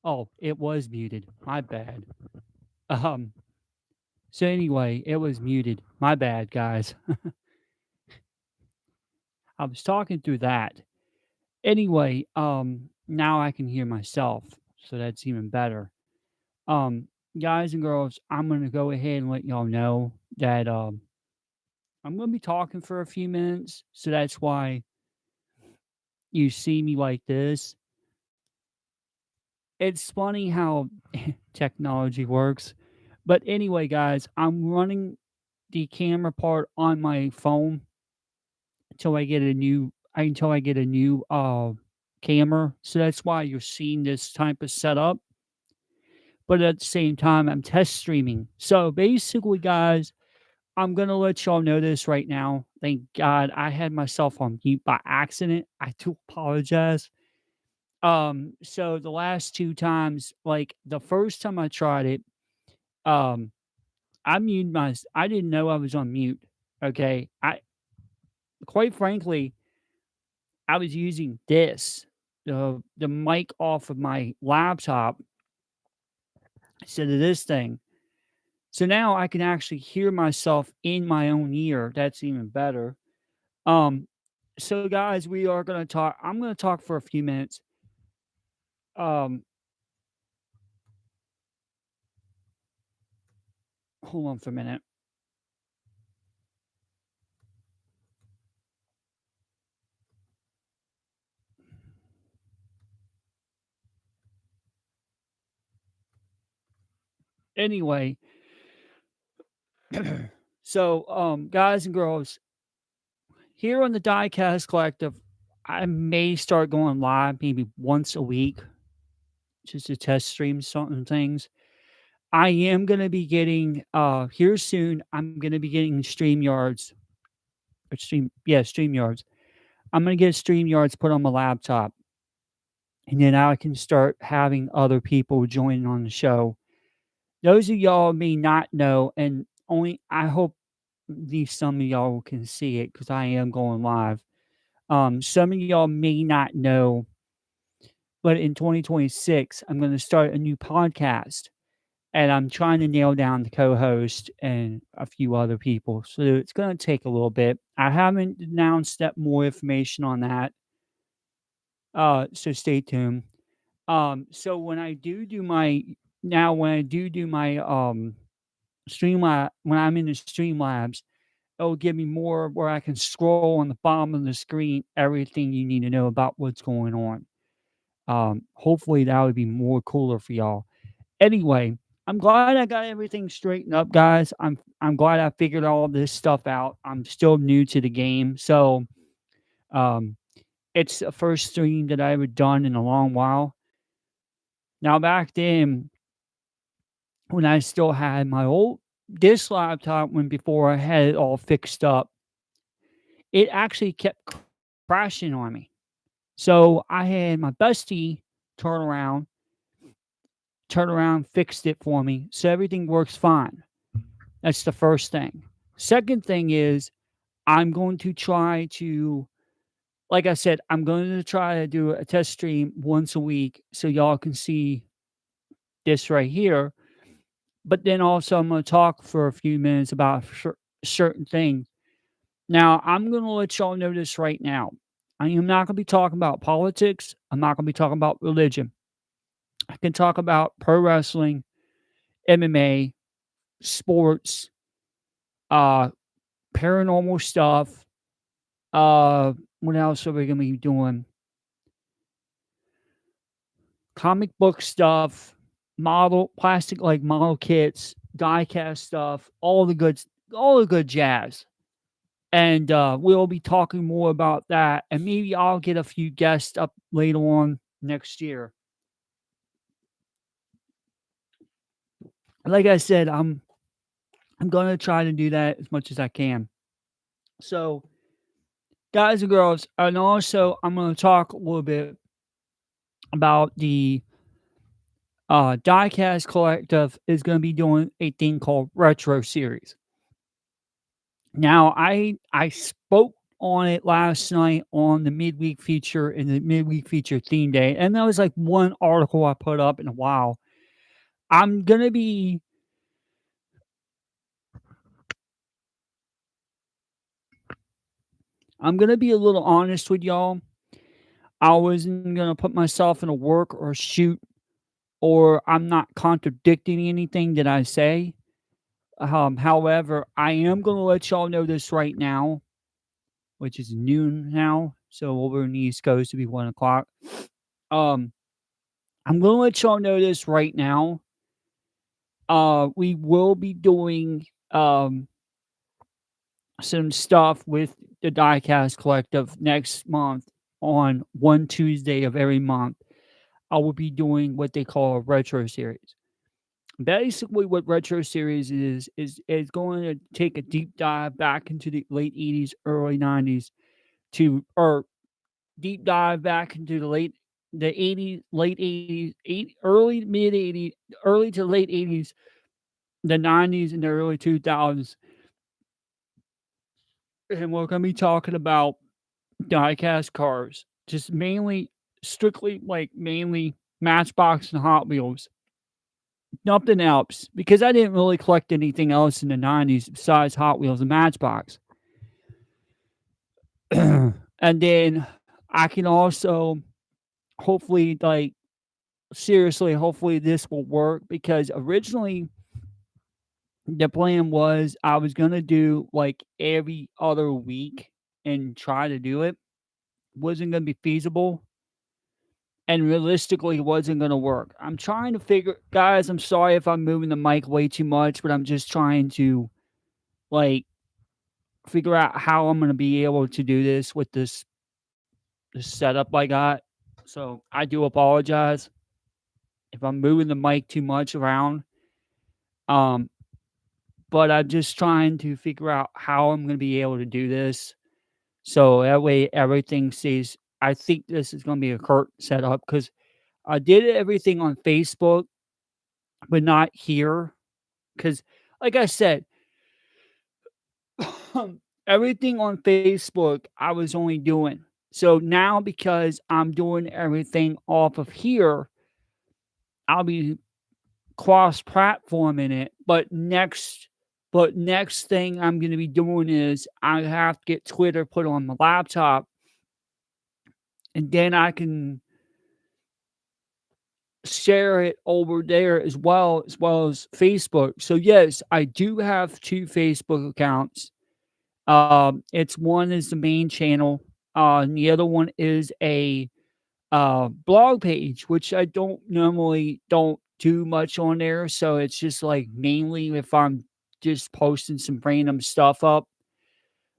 Oh, it was muted. My bad. Um, so anyway, it was muted. My bad, guys. I was talking through that. Anyway, now I can hear myself, so that's even better. Um, Guys and girls, I'm gonna go ahead and let y'all know that I'm gonna be talking for a few minutes, so that's why you see me like this. It's funny how technology works. But anyway, guys, I'm running the camera part on my phone until I get a new camera. So that's why you're seeing this type of setup. But at the same time, I'm test streaming. So basically, guys, I'm gonna let y'all know this right now. Thank God I had myself on mute by accident. I do apologize. So the last two times, like the first time I tried it, um, I didn't know I was on mute. Okay. I quite frankly, I was using the mic off of my laptop instead of this thing. So now I can actually hear myself in my own ear. That's even better. Um, so guys, we are gonna talk. I'm gonna talk for a few minutes. Um, Hold on for a minute. Anyway, guys and girls, here on the Diecast Collective, I may start going live maybe once a week just to test stream certain things. I am gonna be getting here soon. I'm gonna be getting StreamYards or StreamYards. I'm gonna get StreamYards put on my laptop, and then I can start having other people joining on the show. Those of y'all may not know, and only I hope these some of y'all can see it because I am going live. Some of y'all may not know, but in 2026, I'm going to start a new podcast, and I'm trying to nail down the co-host and a few other people. So it's going to take a little bit. I haven't announced that more information on that. So stay tuned. So when I do my when I'm in the Streamlabs, it'll give me more where I can scroll on the bottom of the screen everything you need to know about what's going on. Hopefully that would be more cooler for y'all. Anyway, I'm glad I got everything straightened up, guys. I'm glad I figured all this stuff out. I'm still new to the game, so um, it's the first stream that I ever done in a long while. Now back then, when I still had my old this laptop, when before I had it all fixed up, it actually kept crashing on me. So I had my bestie turn around, fixed it for me, so everything works fine. That's the first thing. Second thing is I'm going to try to, like I said, I'm going to try to do a test stream once a week so y'all can see this right here. But then also, I'm going to talk for a few minutes about certain things. Now, I'm going to let y'all know this right now. I am not going to be talking about politics. I'm not going to be talking about religion. I can talk about pro wrestling, MMA, sports, uh, paranormal stuff. What else are we going to be doing? Comic book stuff, plastic like model kits, die cast stuff, all the good jazz. And we'll be talking more about that, and maybe I'll get a few guests up later on next year. Like I said, I'm gonna try to do that as much as I can. So, guys and girls, and also I'm gonna talk a little bit about the Diecast Collective is gonna be doing a thing called Retro Series. Now, I spoke on it last night on the midweek feature and the midweek feature theme day, and that was like one article I put up in a while. I'm gonna be I'm gonna be a little honest with y'all. I wasn't gonna put myself in a work or shoot, or I'm not contradicting anything that I say. However, I am gonna let y'all know this right now, which is noon now. So over in the East Coast, it'll be 1 o'clock. Um, I'm gonna let y'all know this right now. We will be doing some stuff with the Diecast Collective next month on one Tuesday of every month. I will be doing what they call a retro series. Basically, what retro series is going to take a deep dive back into the late 80s, early 90s to or deep dive back into the 80s, late 80s, early mid 80s, early to late 80s, the 90s and the early 2000s. And we're going to be talking about diecast cars, just mainly strictly like mainly Matchbox and Hot Wheels. Nothing else because I didn't really collect anything else in the 90s besides Hot Wheels and Matchbox. And then I can also hopefully like seriously, hopefully this will work because originally the plan was I was gonna do like every other week and try to do it. Wasn't gonna be feasible and realistically wasn't gonna work. I'm trying to figure guys, I'm sorry if I'm moving the mic way too much, but I'm just trying to like figure out how I'm gonna be able to do this with this setup I got. So I do apologize if I'm moving the mic too much around. Um, but I'm just trying to figure out how I'm gonna be able to do this. So that way everything stays I think this is gonna be a Kurt setup because I did everything on Facebook, but not here. Because, like I said, everything on Facebook I was only doing. So now because I'm doing everything off of here, I'll be cross-platforming it. But next thing I'm gonna be doing is I have to get Twitter put on my laptop, and then I can share it over there as well as Facebook. So yes, I do have 2 Facebook accounts. It's one is the main channel, and the other one is a blog page, which I don't do much on there. So it's just like mainly if I'm just posting some random stuff up.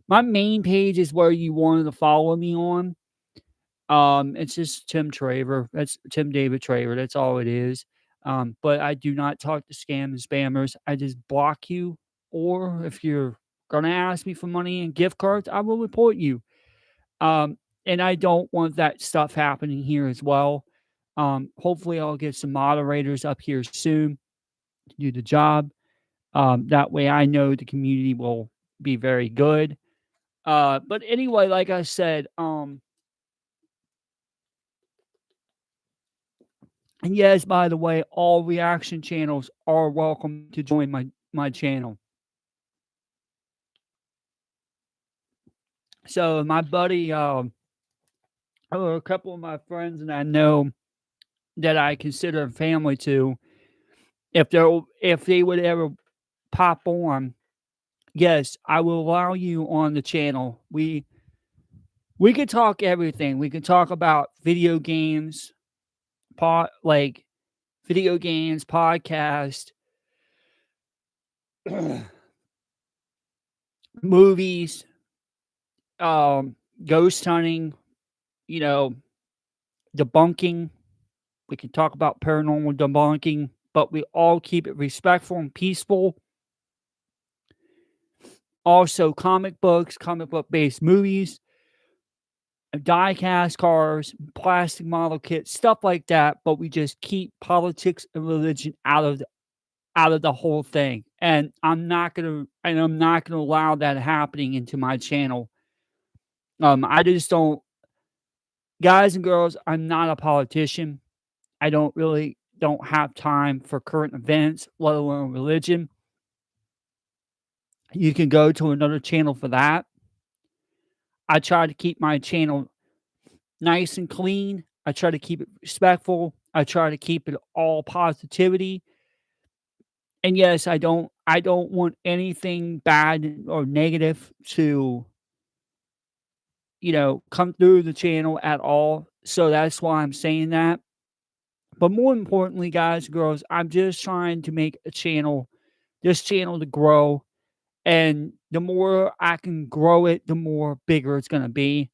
My main page is where you wanted to follow me on. It's just Tim Traver. That's Tim David Traver. That's all it is. But I do not talk to scam and spammers. I just block you. Or if you're gonna ask me for money and gift cards, I will report you. Um, and I don't want that stuff happening here as well. Hopefully, I'll get some moderators up here soon to do the job. That way, I know the community will be very good. But anyway, like I said, and yes, by the way, all reaction channels are welcome to join my channel. So my buddy, or a couple of my friends, and I know that I consider family to, if they would ever pop on, yes, I will allow you on the channel. We could talk everything. We could talk about video games, like video games, podcast, movies, ghost hunting, you know, debunking. We can talk about paranormal debunking, but we all keep it respectful and peaceful. Also, comic books, comic book based movies, die-cast cars, plastic model kits, stuff like that, but we just keep politics and religion out of the whole thing, and I'm not gonna allow that happening into my channel. I just don't guys and girls, I'm not a politician. I don't have time for current events, let alone religion. You can go to another channel for that. I try to keep my channel nice and clean. I try to keep it respectful. I try to keep it all positivity. And yes, I don't want anything bad or negative to, come through the channel at all. So that's why I'm saying that. But more importantly, guys, girls, I'm just trying to make this channel to grow. And the more I can grow it, the more bigger it's going to be.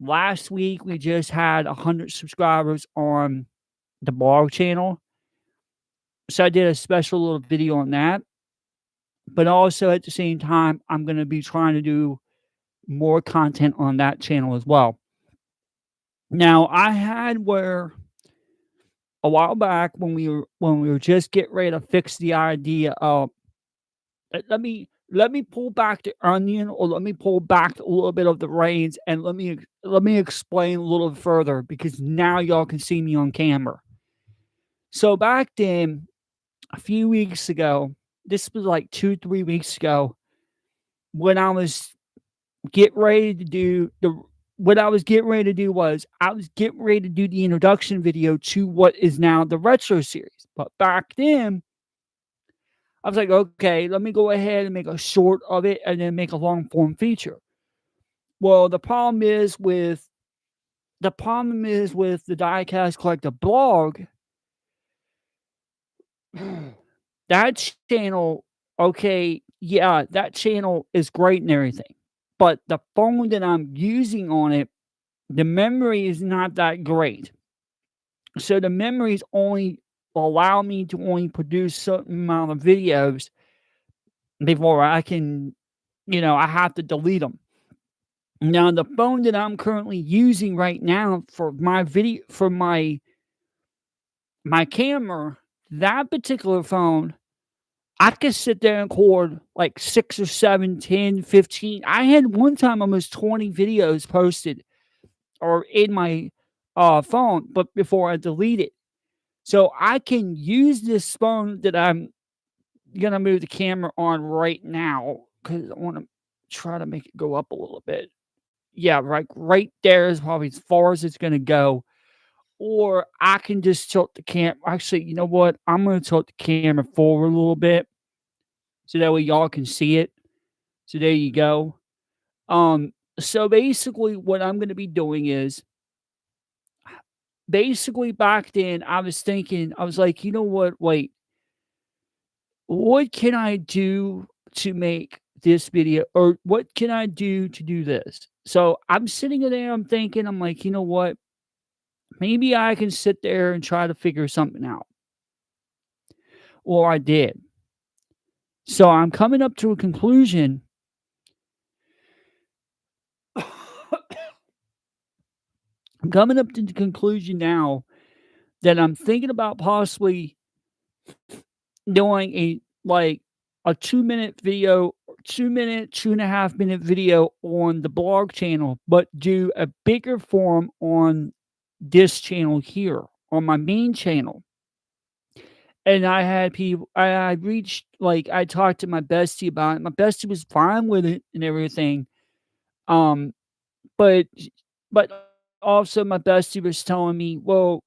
Last week, we just had 100 subscribers on the blog channel. So I did a special little video on that. But also at the same time, I'm going to be trying to do more content on that channel as well. Now, I had where a while back when we were just getting ready to fix the idea of let me pull back the onion, or let me pull back a little bit of the reins, and let me explain a little further, because now y'all can see me on camera. So back then, a few weeks ago, this was like 2, 3 weeks ago, when I was getting ready to do the what I was getting ready to do was I was getting ready to do the introduction video to what is now the retro series. But back then, I was like, okay, let me go ahead and make a short of it and then make a long form feature. Well, the problem is with the Diecast Collective blog, that channel, okay, yeah, that channel is great and everything. But the phone that I'm using on it, the memory is not that great. So the memories only allow me to only produce certain amount of videos before I can, I have to delete them. Now, the phone that I'm currently using right now for my camera, that particular phone, I could sit there and record like 6 or 7, 10, 15. I had one time almost 20 videos posted or in my, phone, but before I delete it. So I can use this phone that I'm gonna move the camera on right now, because I wanna try to make it go up a little bit. Yeah, right there is probably as far as it's gonna go, or I can just tilt the cam actually, you know what? I'm gonna tilt the camera forward a little bit, so that way y'all can see it. So there you go. So basically what I'm gonna be doing is basically back then, I was thinking, I was like, "You know what? Wait, what can I do to make this video, or what can I do to do this?" So I'm sitting there, I'm thinking, I'm like, "You know what? Maybe I can sit there and try to figure something out." Or I did. So I'm coming up to a conclusion. I'm coming up to the conclusion now that I'm thinking about possibly doing a 2-minute video, 2-minute, 2.5-minute video on the blog channel, but do a bigger form on this channel here, on my main channel. And I reached, I talked to my bestie about it. My bestie was fine with it and everything. Um, but but also my bestie was telling me, "Well,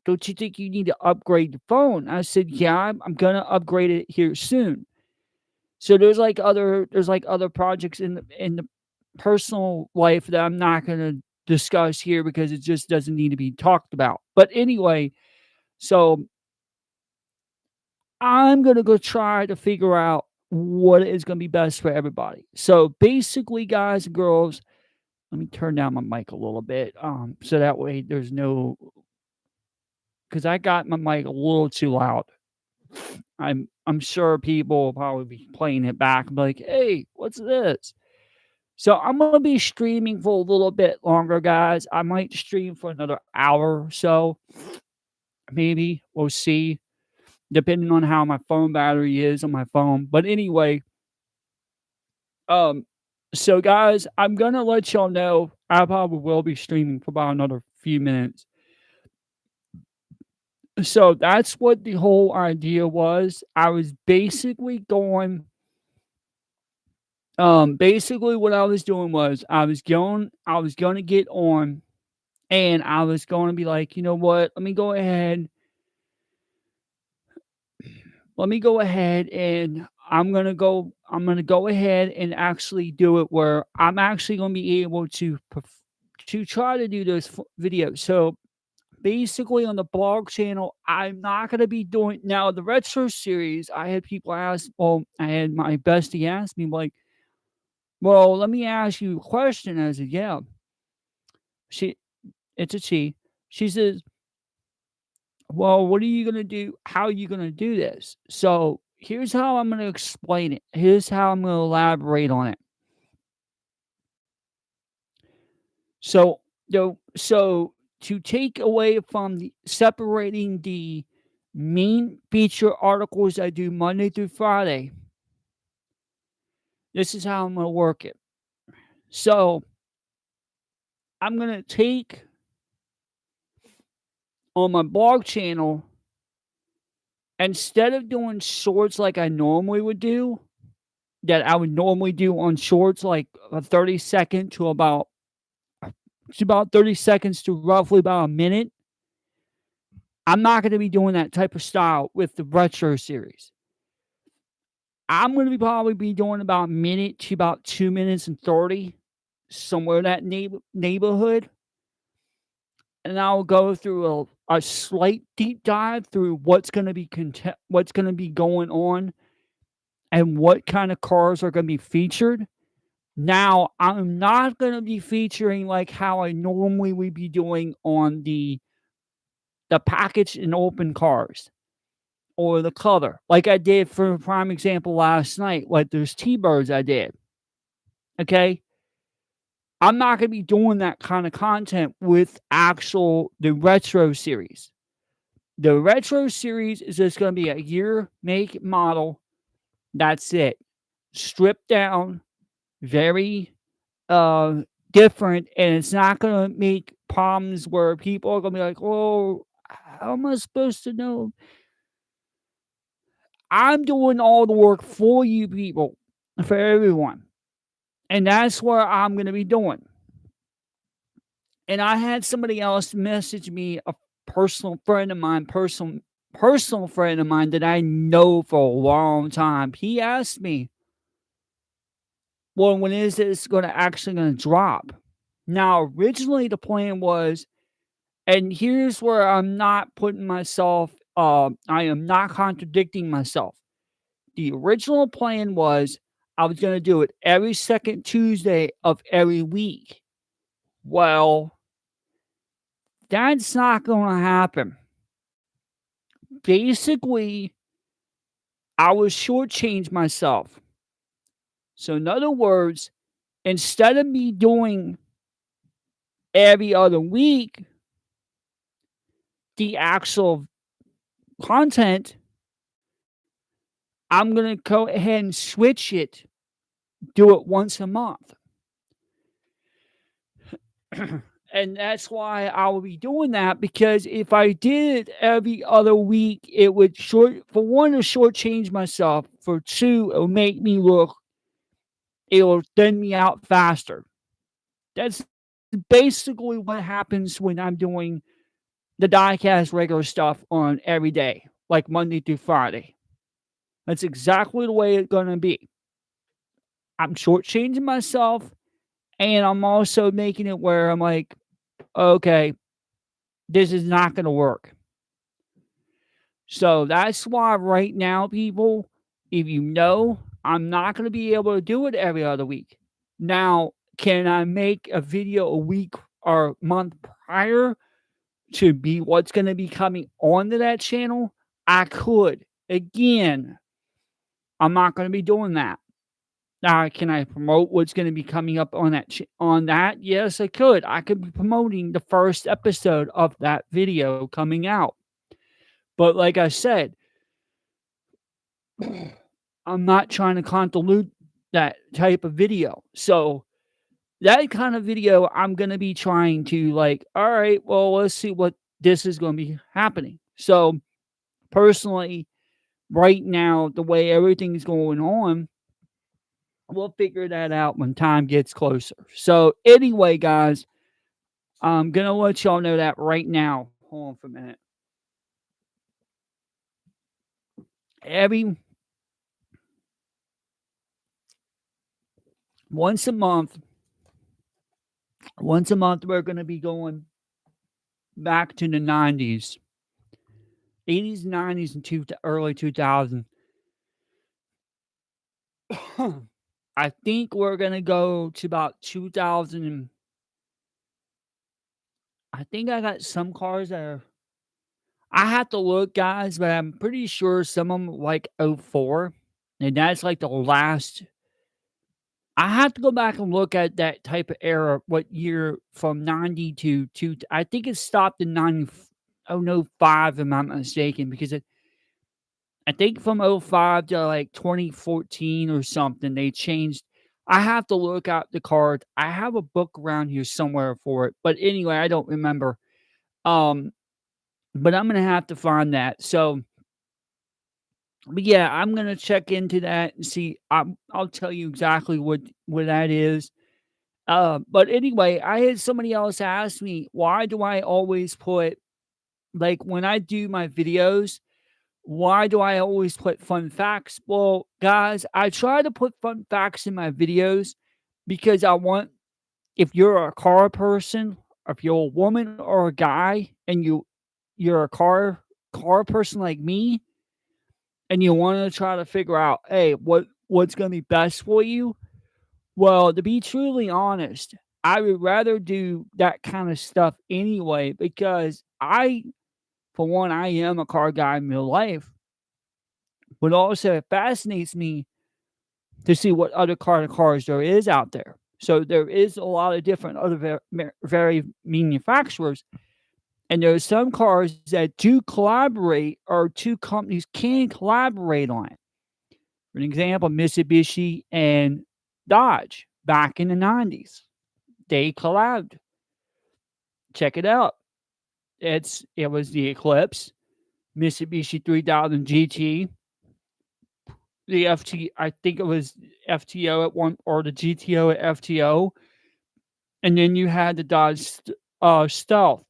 don't you think you need to upgrade the phone?" I said, "Yeah, I'm gonna upgrade it here soon." So there's like other projects in the personal life that I'm not gonna discuss here, because it just doesn't need to be talked about. But anyway, so I'm gonna go try to figure out what is gonna be best for everybody. So basically, guys and girls, let me turn down my mic a little bit, so that way there's no, because I got my mic a little too loud. I'm sure people will probably be playing it back and be like, "Hey, what's this?" So I'm gonna be streaming for a little bit longer, guys. I might stream for another hour or so, maybe. We'll see, depending on how my phone battery is on my phone. But anyway, um, So, guys, I'm gonna let y'all know I probably will be streaming for about another few minutes. So that's what the whole idea was. I was basically going basically what I was doing was I was gonna get on and I was gonna be like, you know what, let me go ahead and I'm gonna go ahead and actually do it where I'm actually gonna be able to to try to do this video. So basically on the blog channel, I'm not gonna be doing now the retro series. I had people ask, well, I had my bestie ask me like, "Well, let me ask you a question." I said, "Yeah." She, it's a she. She says, "Well, what are you gonna do? How are you gonna do this?" So here's how I'm gonna explain it. Here's how I'm gonna elaborate on it. So, so to take away from the separating the main feature articles I do Monday through Friday, this is how I'm gonna work it. So I'm gonna take on my blog channel, instead of doing shorts like I normally would do, that I would normally do on shorts like a 30-second to about 30 seconds to roughly about a minute. I'm not gonna be doing that type of style with the retro series. I'm gonna be probably be doing about a minute to about 2 minutes and 30, somewhere in that neighborhood, and I'll go through a slight deep dive through what's gonna be going on and what kind of cars are gonna be featured. Now, I'm not gonna be featuring like how I normally would be doing on the package and open cars or the color, like I did for a prime example last night, like those T-Birds I did, okay? I'm not gonna be doing that kind of content with the retro series. The retro series is just gonna be a year, make, model, that's it. Stripped down, very, uh, different, and it's not gonna make problems where people are gonna be like, "Oh, how am I supposed to know?" I'm doing all the work for you people, for everyone, and that's what I'm gonna be doing. And I had somebody else message me, a personal friend of mine that I know for a long time. He asked me, "Well, when is this gonna drop?" Now, originally the plan was, and here's where I'm not putting myself, I am not contradicting myself. The original plan was I was gonna do it every second Tuesday of every week. Well, that's not gonna happen. Basically, I was shortchanged myself. So, in other words, instead of me doing every other week, the actual content, I'm going to go ahead and switch it, do it once a month. And that's why I will be doing that, because if I did it every other week, it would for one, to shortchange myself. For two, it will thin me out faster. That's basically what happens when I'm doing the diecast regular stuff on every day, like Monday through Friday. That's exactly the way it's gonna be. I'm shortchanging myself, and I'm also making it where I'm like, okay, this is not gonna work. So that's why right now, people, if you know, I'm not gonna be able to do it every other week. Now, can I make a video a week or month prior to be what's gonna be coming onto that channel? I could. Again, I'm not gonna be doing that. Now, can I promote what's gonna be coming up on on that? Yes, I could. I could be promoting the first episode of that video coming out. But like I said, I'm not trying to convolute. that type of video. So that kind of video, I'm gonna be trying to like, all right, well, let's see what this is gonna be happening. So personally, right now, the way everything's going on, we'll figure that out when time gets closer. So anyway, guys, I'm gonna let y'all know that right now. Hold on for a minute. Every once a month, we're gonna be going back to the 90s, 80s, 90s, and early 2000s. I think we're gonna go to about 2000. I think I got some cars that are. I have to look, guys, but I'm pretty sure some of them like '04, and that's like the last. I have to go back and look at that type of era, what year from 90 to two. I think it stopped in 90. Oh no, 5, if I'm not mistaken, because I think from '05 to like 2014 or something, they changed. I have to look out the card. I have a book around here somewhere for it, but anyway, I don't remember. Um, but I'm gonna have to find that. So, but yeah, I'm gonna check into that and see. I'll tell you exactly what that is. But anyway, I had somebody else ask me, why do I always put like when I do my videos? Why do I always put fun facts? Well, guys, I try to put fun facts in my videos because I want, if you're a car person, if you're a woman or a guy and you're a car person like me and you want to try to figure out, hey, what's going to be best for you? Well, to be truly honest, I would rather do that kind of stuff anyway because for one, I am a car guy in real life, but also it fascinates me to see what other cars there is out there. So there is a lot of different other very manufacturers, and there are some cars that do collaborate, or two companies can collaborate on it. For an example, Mitsubishi and Dodge back in the 90s, they collabed. Check it out. It was the Eclipse, Mitsubishi 3000 GT, the FT. I think it was FTO at one, or the GTO at FTO, and then you had the Dodge Stealth.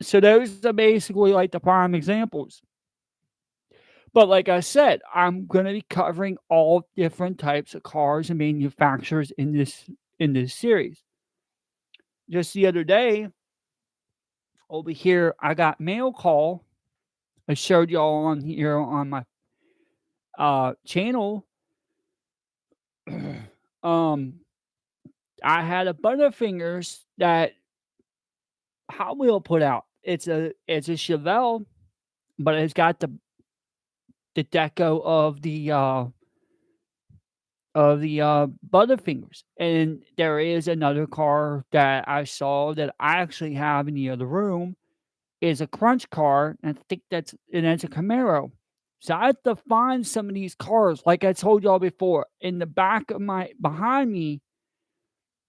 So those are basically like the prime examples. But like I said, I'm gonna be covering all different types of cars and manufacturers in this series. Just the other day, over here, I got mail call. I showed y'all on here on my channel. um, I had a Butterfingers that Hot Wheel put out. It's a Chevelle, but it's got the deco of the Butterfingers. And there is another car that I saw that I actually have in the other room, is a Crunch car, and I think that's a Camaro. So I have to find some of these cars, like I told y'all before, in the back of my behind me,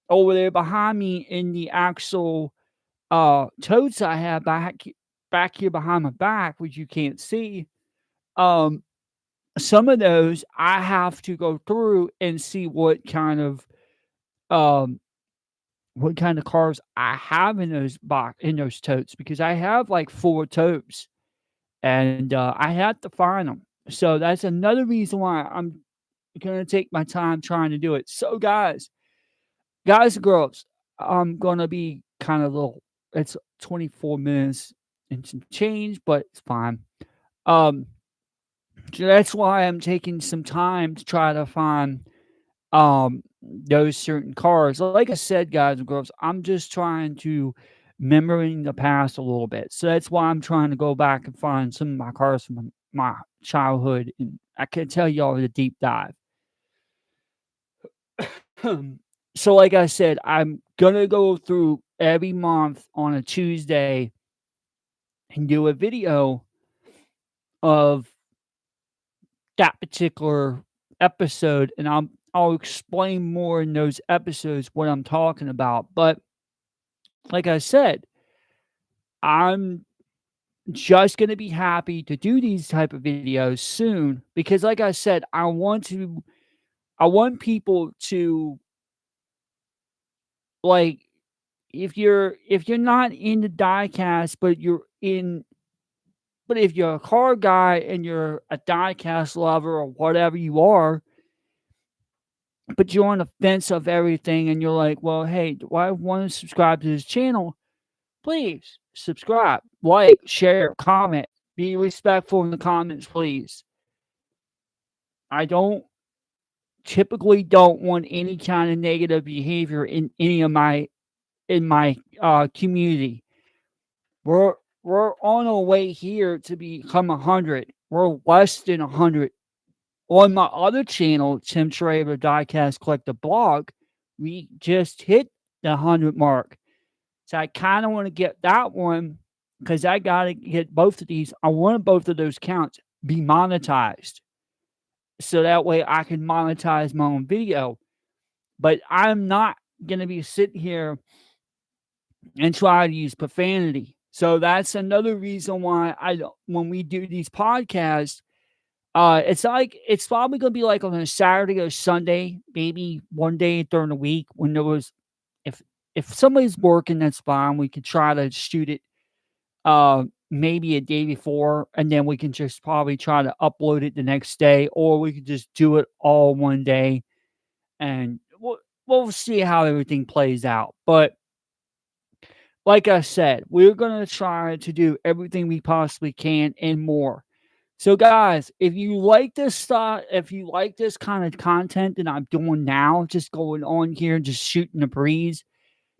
over there behind me in the actual totes I have back here behind my back, which you can't see. Um, some of those I have to go through and see um what kind of cars I have in those totes, because I have like 4 totes, and I have to find them. So that's another reason why I'm gonna take my time trying to do it. So guys and girls, I'm gonna be kind of little. It's 24 minutes and some change, but it's fine. Um, so that's why I'm taking some time to try to find those certain cars. Like I said, guys and girls, I'm just trying to remembering the past a little bit. So that's why I'm trying to go back and find some of my cars from my childhood, and I can tell y'all the deep dive. So like I said, I'm gonna go through every month on a Tuesday and do a video of that particular. episode, and I'll explain more in those episodes what I'm talking about. But like I said, I'm just gonna be happy to do these type of videos soon because like I said, I want people to like if you're not into diecast, but if you're a car guy and you're a diecast lover or whatever you are, but you're on the fence of everything and you're like, well, hey, do I want to subscribe to this channel? Please subscribe, like, share, comment. Be respectful in the comments, please. I don't want any kind of negative behavior in any of my community. We're we're on our way here to become 100. We're less than 100. On my other channel, Tim Schraber Diecast Collective Blog, we just hit the 100 mark. So I kind of want to get that one because I got to get both of these. I want both of those accounts be monetized so that way I can monetize my own video. But I'm not going to be sitting here and try to use profanity. So that's another reason why when we do these podcasts, it's probably gonna be like on a Saturday or Sunday, maybe one day during the week when there was if if somebody's working, that's fine. We could try to shoot it maybe a day before, and then we can just probably try to upload it the next day, or we could just do it all one day and we'll see how everything plays out. But like I said, we're gonna try to do everything we possibly can and more. So, guys, if you like this stuff, if you like this kind of content that I'm doing now, just going on here, just shooting the breeze.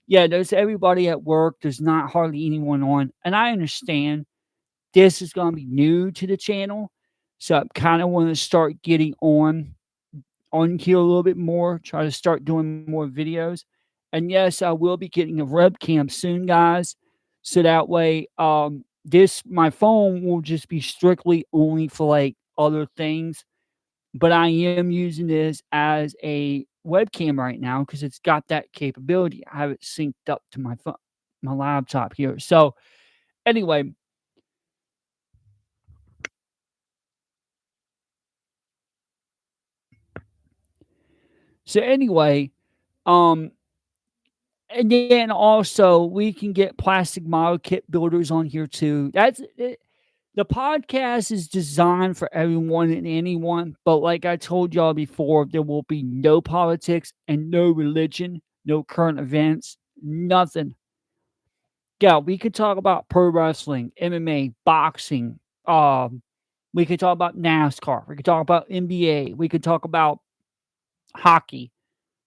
Yeah, there's everybody at work. There's not hardly anyone on, and I understand this is going to be new to the channel, so I kind of want to start getting on here a little bit more. Try to start doing more videos, and yes, I will be getting a webcam soon, guys. So that way, this my phone will just be strictly only for like other things, but I am using this as a webcam right now because it's got that capability. I have it synced up to my phone, my laptop here. So anyway, so anyway, um, and then also we can get plastic model kit builders on here too. That's it. The podcast is designed for everyone and anyone, but like I told y'all before, there will be no politics and no religion, no current events, nothing. Yeah, we could talk about pro wrestling, MMA, boxing. We could talk about NASCAR. We could talk about NBA. We could talk about hockey,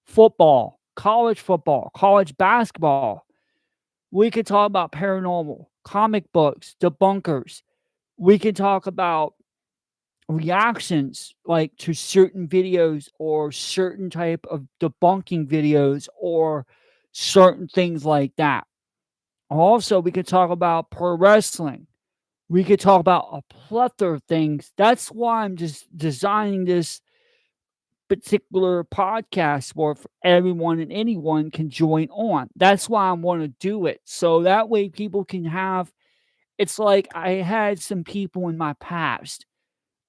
football, college basketball. We could talk about paranormal, comic books, debunkers. We could talk about reactions like to certain videos or certain type of debunking videos or certain things like that. Also, we could talk about pro wrestling. We could talk about a plethora of things. That's why I'm just designing this particular podcast where everyone and anyone can join on. That's why I want to do it. So that way people can have it's like I had some people in my past.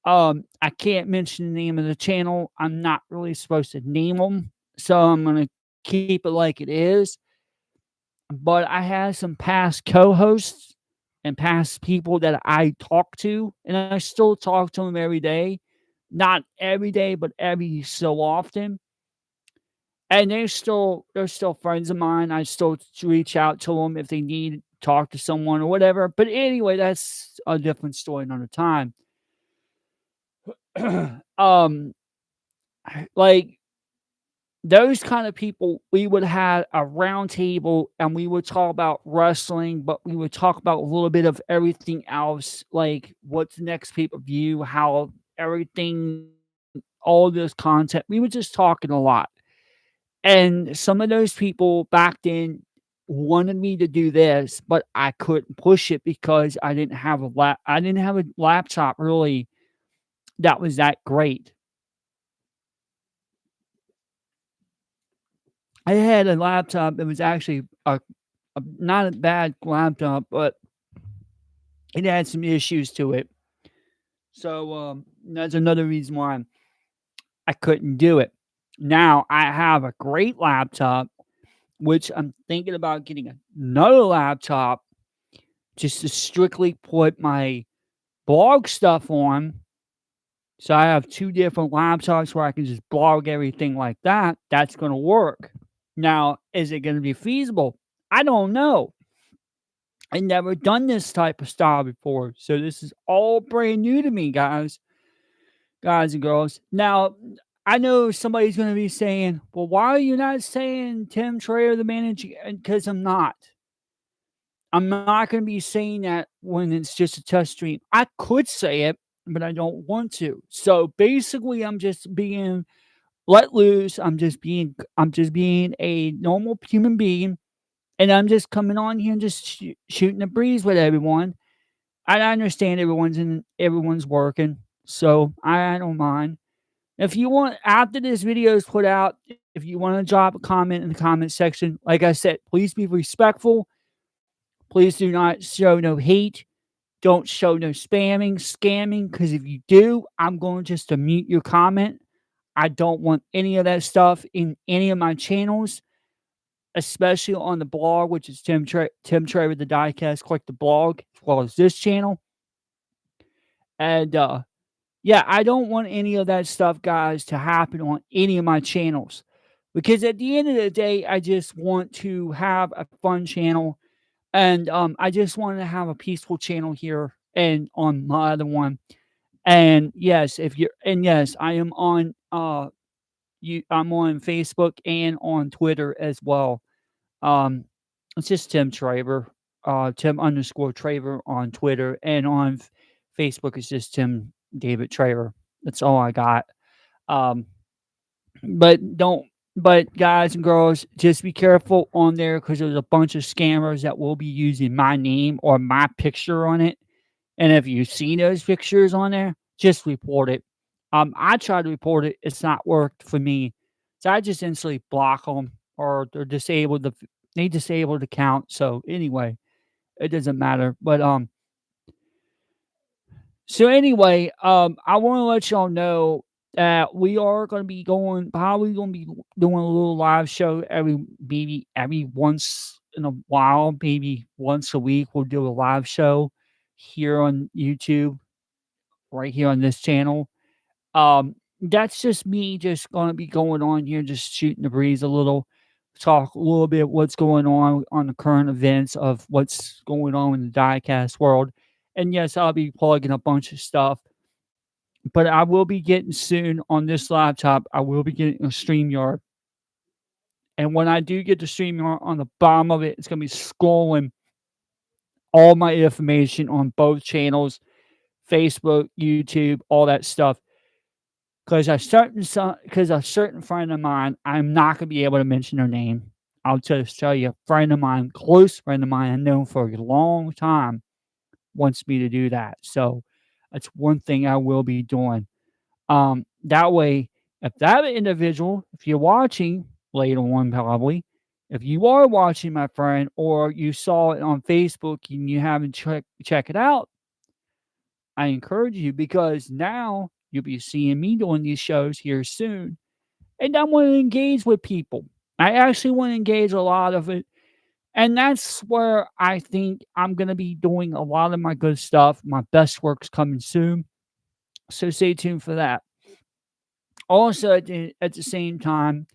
I can't mention the name of the channel. I'm not really supposed to name them, so I'm gonna keep it like it is. But I had some past co-hosts and past people that I talk to, and I still talk to them every day. Not every day, but every so often. And they're still friends of mine. I still reach out to them if they need to talk to someone or whatever. But anyway, that's a different story another time. um, like those kind of people, we would have a round table and we would talk about wrestling, but we would talk about a little bit of everything else, like what's the next pay per view, how everything, all this content. We were just talking a lot. And some of those people back then wanted me to do this, but I couldn't push it because I didn't have a laptop really that was that great. I had a laptop that was actually a not a bad laptop, but it had some issues to it. So, that's another reason why I couldn't do it. Now I have a great laptop, which I'm thinking about getting another laptop just to strictly put my blog stuff on. So I have 2 different laptops where I can just blog everything like that. That's gonna work. Now, is it gonna be feasible? I don't know. I never done this type of style before, so this is all brand new to me, guys and girls. Now, I know somebody's gonna be saying, "Well, why are you not saying Tim Trader, the manager?" Because I'm not. I'm not gonna be saying that when it's just a test stream. I could say it, but I don't want to. So, basically, I'm just being let loose. I'm just being a normal human being, and I'm just coming on here and just shooting a breeze with everyone. I understand everyone's working, so I don't mind. If you want after this video is put out, if you wanna drop a comment in the comment section, like I said, please be respectful. Please do not show no hate. Don't show no spamming, scamming, because if you do, I'm going just to mute your comment. I don't want any of that stuff in any of my channels, especially on the blog, which is Tim Traver the Diecast. Click the blog as well as this channel. And yeah, I don't want any of that stuff, guys, to happen on any of my channels. Because at the end of the day, I just want to have a fun channel. And I just want to have a peaceful channel here and on my other one. And yes, I am on I'm on Facebook and on Twitter as well. Um, it's just Tim Traver, Tim underscore Traver on Twitter, and on Facebook it's just Tim David Traver. That's all I got. Um, but don't, but guys and girls, just be careful on there because there's a bunch of scammers that will be using my name or my picture on it. And if you see those pictures on there, just report it. I tried to report it; it's not worked for me, so I just instantly block them or they're disabled. They disabled the account. So anyway, it doesn't matter. But so anyway, I want to let y'all know that we are going to be probably going to be doing a little live show maybe every once in a while, maybe once a week. We'll do a live show here on YouTube, right here on this channel. That's just me just gonna be going on here, just shooting the breeze a little, talk a little bit what's going on the current events of what's going on in the diecast world. And yes, I'll be plugging a bunch of stuff, but I will be getting soon on this laptop. I will be getting a StreamYard. And when I do get the StreamYard on the bottom of it, it's gonna be scrolling all my information on both channels, Facebook, YouTube, all that stuff. Because a certain friend of mine, I'm not gonna be able to mention her name. I'll just tell you, a friend of mine, close friend of mine, I know for a long time, wants me to do that. So that's one thing I will be doing. That way, if that individual, if you're watching later on, probably, if you are watching, my friend, or you saw it on Facebook and you haven't check it out, I encourage you because now you'll be seeing me doing these shows here soon. And I want to engage with people. I actually want to engage a lot of it. And that's where I think I'm going to be doing a lot of my good stuff. My best work's coming soon. So stay tuned for that. Also, at the same time,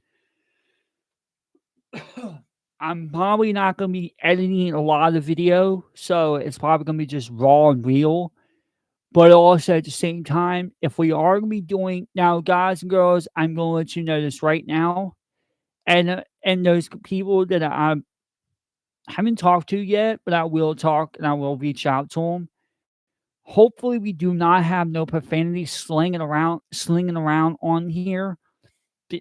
I'm probably not going to be editing a lot of video. So it's probably going to be just raw and real. But also at the same time, if we are going to be doing now, guys and girls, I'm going to let you know this right now. And those people that I haven't talked to yet, but I will talk and I will reach out to them. Hopefully, we do not have no profanity slinging around on here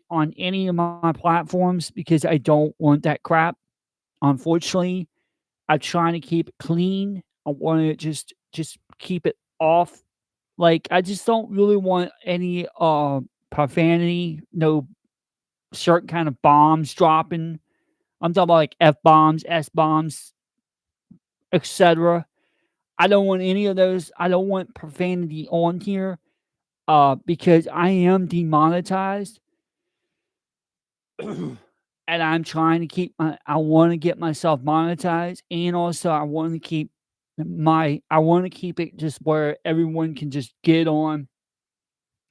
on any of my platforms because I don't want that crap. Unfortunately, I'm trying to keep it clean. I want to just keep it off. Like I just don't really want any profanity, no certain kind of bombs dropping. I'm talking about like F bombs, S bombs, etc. I don't want any of those. I don't want profanity on here because I am demonetized and I'm trying to keep I want to get myself monetized, and also I want to keep it just where everyone can just get on,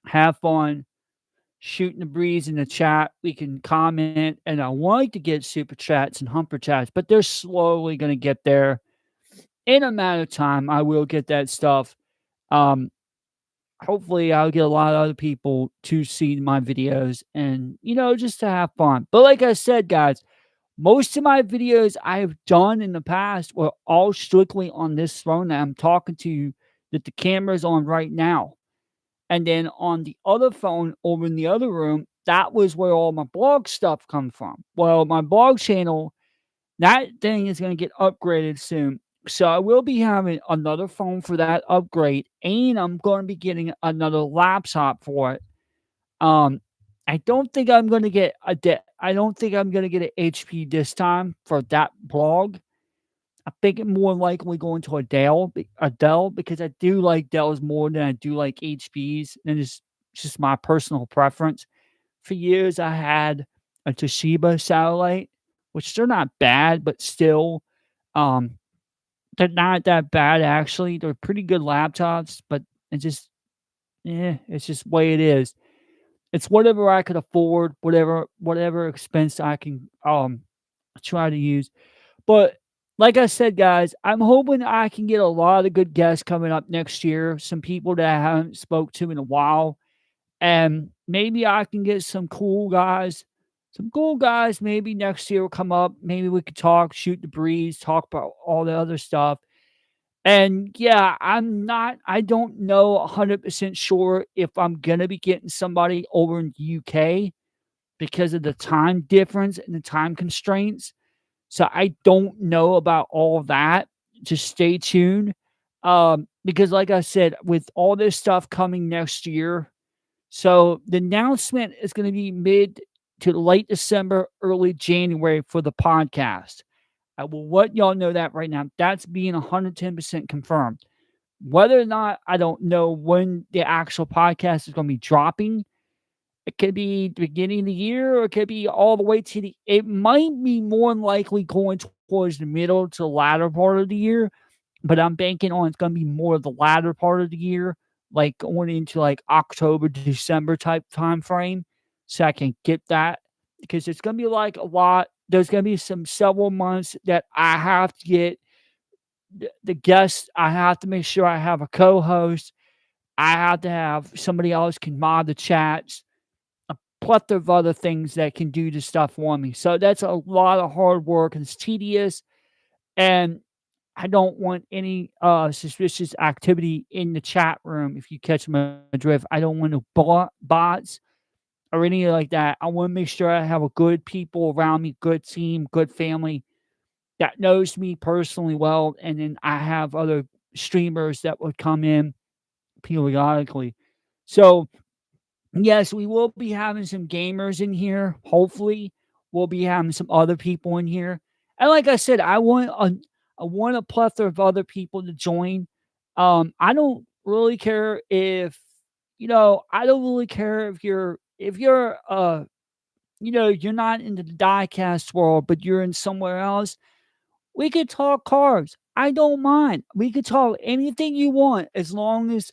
have fun, shooting the breeze in the chat. We can comment, and I want to get super chats and humper chats, but they're slowly going to get there. In a matter of time, I will get that stuff. Um, Hopefully, I'll get a lot of other people to see my videos and, just to have fun. But like I said, guys, most of my videos I have done in the past were all strictly on this phone that I'm talking to you, that the camera's on right now. And then on the other phone over in the other room, that was where all my blog stuff come from. Well, my blog channel, that thing is gonna get upgraded soon. So I will be having another phone for that upgrade, and I'm gonna be getting another laptop for it. Um, I don't think I'm gonna get I don't think I'm gonna get an HP this time for that blog. I think it more likely going to a Dell because I do like Dells more than I do like HPs, and it's just my personal preference. For years, I had a Toshiba satellite, which they're not bad, but still, um, they're not that bad actually. They're pretty good laptops, but it just, it's just the way it is. It's whatever I could afford, whatever expense I can try to use. But like I said, guys, I'm hoping I can get a lot of good guests coming up next year. Some people that I haven't spoke to in a while, and maybe I can get some cool guys. Some cool guys maybe next year will come up. Maybe we could talk, shoot the breeze, talk about all the other stuff. And yeah, I don't know 100% sure if I'm going to be getting somebody over in the UK because of the time difference and the time constraints. So I don't know about all of that. Just stay tuned. Because like I said, with all this stuff coming next year, so the announcement is going to be mid to late December, early January for the podcast. I will let y'all know that right now. That's being 110% confirmed. Whether or not, I don't know when the actual podcast is going to be dropping. It could be the beginning of the year, or it could be all the way to it might be more than likely going towards the middle to the latter part of the year, but I'm banking on it's gonna be more of the latter part of the year, like going into like October, December type time frame, so I can get that because it's gonna be like a lot. There's gonna be some several months that I have to get the guests. I have to make sure I have a co-host. I have to have somebody else can mod the chats, a plethora of other things that can do the stuff for me. So that's a lot of hard work and it's tedious. And I don't want any suspicious activity in the chat room. If you catch my drift, I don't want no bots or anything like that. I want to make sure I have a good people around me, good team, good family that knows me personally well. And then I have other streamers that would come in periodically. So yes, we will be having some gamers in here. Hopefully, we'll be having some other people in here. And like I said, I want a plethora of other people to join. I don't really care if I don't really care if you're you're not in the diecast world, but you're in somewhere else. We could talk cars. I don't mind. We could talk anything you want as long as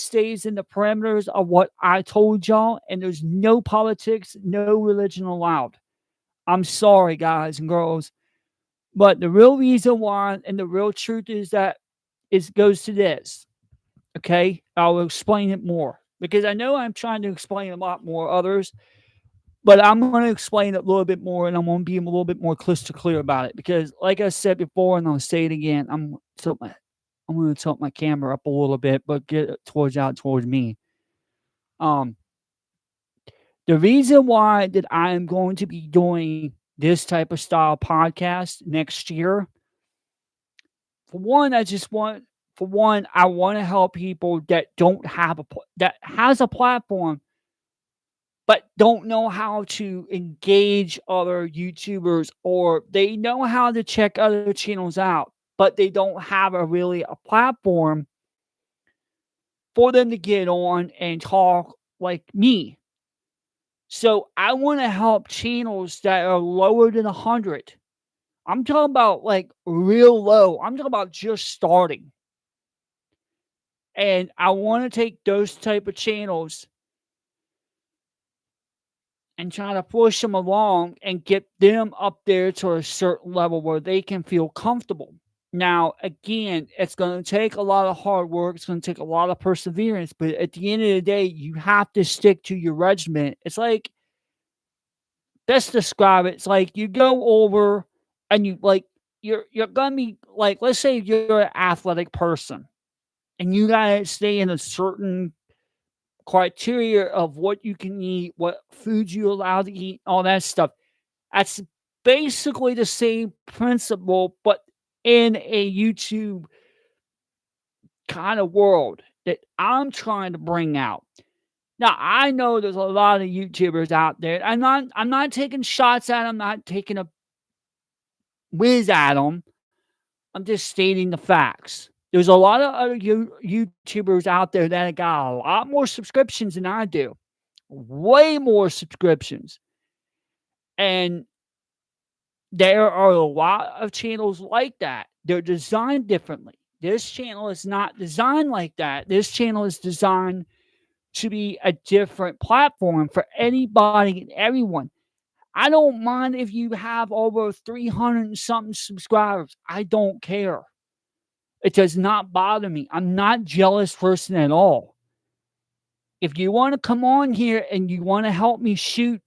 stays in the parameters of what I told y'all, and there's no politics, no religion allowed. I'm sorry, guys and girls, but the real reason why and the real truth is that it goes to this. Okay, I'll explain it more because I know I'm trying to explain a lot more others, but I'm going to explain it a little bit more, and I'm going to be a little bit more crystal clear about it because, like I said before, and I'll say it again, I'm going to tilt my camera up a little bit, but get it towards me. Um, the reason why that I am going to be doing this type of style podcast next year, for one, I want to help people that don't have that has a platform but don't know how to engage other YouTubers, or they know how to check other channels out, but they don't have a platform for them to get on and talk like me. So I want to help channels that are lower than 100. I'm talking about like real low. I'm talking about just starting. And I want to take those type of channels and try to push them along and get them up there to a certain level where they can feel comfortable. Now, again, it's going to take a lot of hard work. It's going to take a lot of perseverance. But at the end of the day, you have to stick to your regimen. It's like, let's describe it. It's like you go over and you're gonna be like, let's say you're an athletic person and you gotta stay in a certain criteria of what you can eat, what foods you allowed to eat, all that stuff. That's basically the same principle, but in a YouTube kind of world that I'm trying to bring out. Now I know there's a lot of YouTubers out there. I'm not taking shots at them, not taking a whiz at them. I'm just stating the facts. There's a lot of other YouTubers out there that got a lot more subscriptions than I do, way more subscriptions. And there are a lot of channels like that. They're designed differently. This channel is not designed like that. This channel is designed to be a different platform for anybody and everyone. I don't mind if you have over 300 and something subscribers. I don't care. It does not bother me. I'm not jealous person at all. If you want to come on here and you want to help me shoot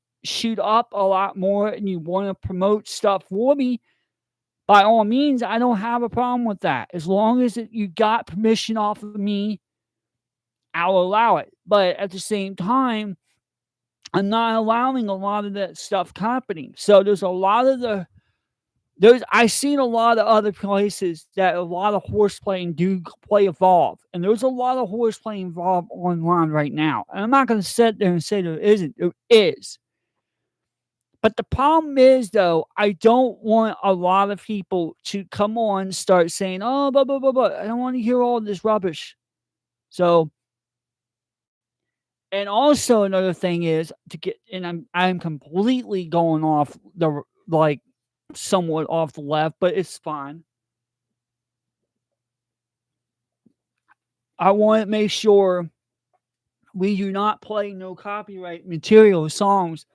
up a lot more and you want to promote stuff for me, by all means, I don't have a problem with that. As long as you got permission off of me, I'll allow it. But at the same time, I'm not allowing a lot of that stuff happening. So there's a lot of I've seen a lot of other places that a lot of horseplay do play Evolve, and there's a lot of horseplay involved online right now. And I'm not going to sit there and say there isn't. There is. But the problem is, though, I don't want a lot of people to come on and start saying, "Oh, blah blah blah blah." I don't want to hear all this rubbish. So, and also another thing is to get, and I'm completely going off the like somewhat off the left, but it's fine. I want to make sure we do not play no copyright material songs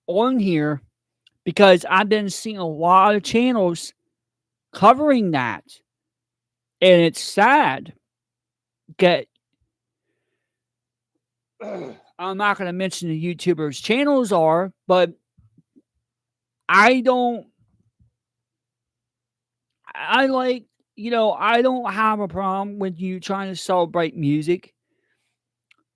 on here because I've been seeing a lot of channels covering that. And it's sad. Get I'm not going to mention the YouTubers' channels are, but I don't I like, I don't have a problem with you trying to celebrate music.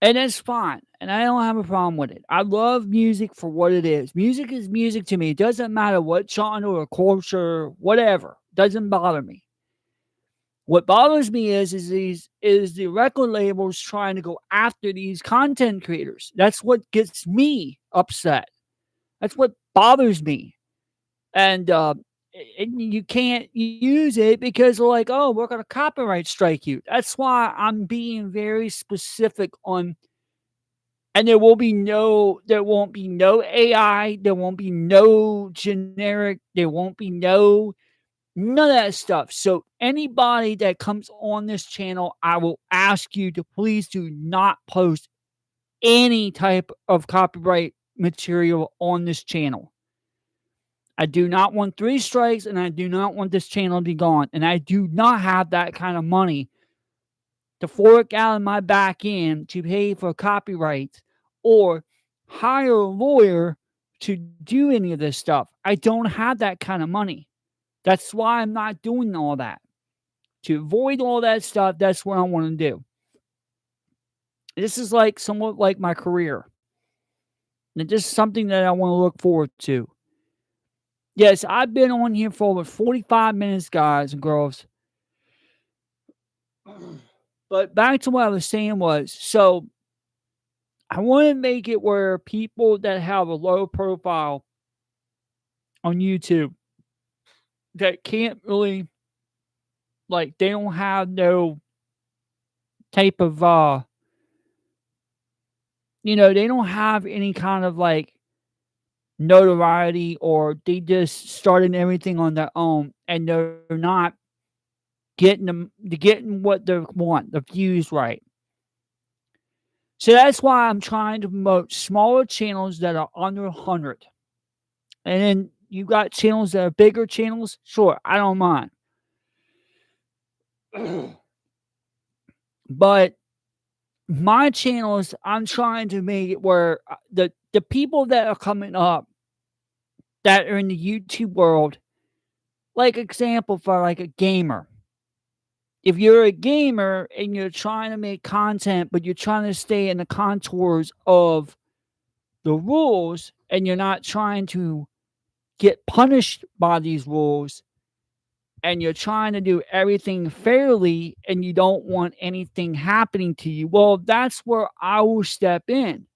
And that's fine, and I don't have a problem with it. I love music for what it is. Music is music to me. It doesn't matter what genre or culture, whatever. Doesn't bother me. What bothers me is the record labels trying to go after these content creators. That's what gets me upset. That's what bothers me. And you can't use it because they're like, oh, we're gonna copyright strike you. That's why I'm being very specific on. And there won't be no AI, there won't be no generic, there won't be none of that stuff. So anybody that comes on this channel, I will ask you to please do not post any type of copyright material on this channel. I do not want 3 strikes, and I do not want this channel to be gone, and I do not have that kind of money to fork out of my back end to pay for copyrights or hire a lawyer to do any of this stuff. I don't have that kind of money. That's why I'm not doing all that. To avoid all that stuff, that's what I want to do. This is like somewhat like my career. And this is something that I want to look forward to. Yes, I've been on here for over 45 minutes, guys and girls. But back to what I was saying was, so I want to make it where people that have a low profile on YouTube that can't really, like, they don't have no type of, they don't have any kind of like notoriety, or they just started everything on their own and they're not getting what they want, the views right. So that's why I'm trying to promote smaller channels that are under 100. And then you got channels that are bigger channels. Sure, I don't mind. But my channels, I'm trying to make it where the people that are coming up that are in the YouTube world, like example for like a gamer. If you're a gamer and you're trying to make content, but you're trying to stay in the contours of the rules and you're not trying to get punished by these rules, and you're trying to do everything fairly and you don't want anything happening to you, well, that's where I will step in.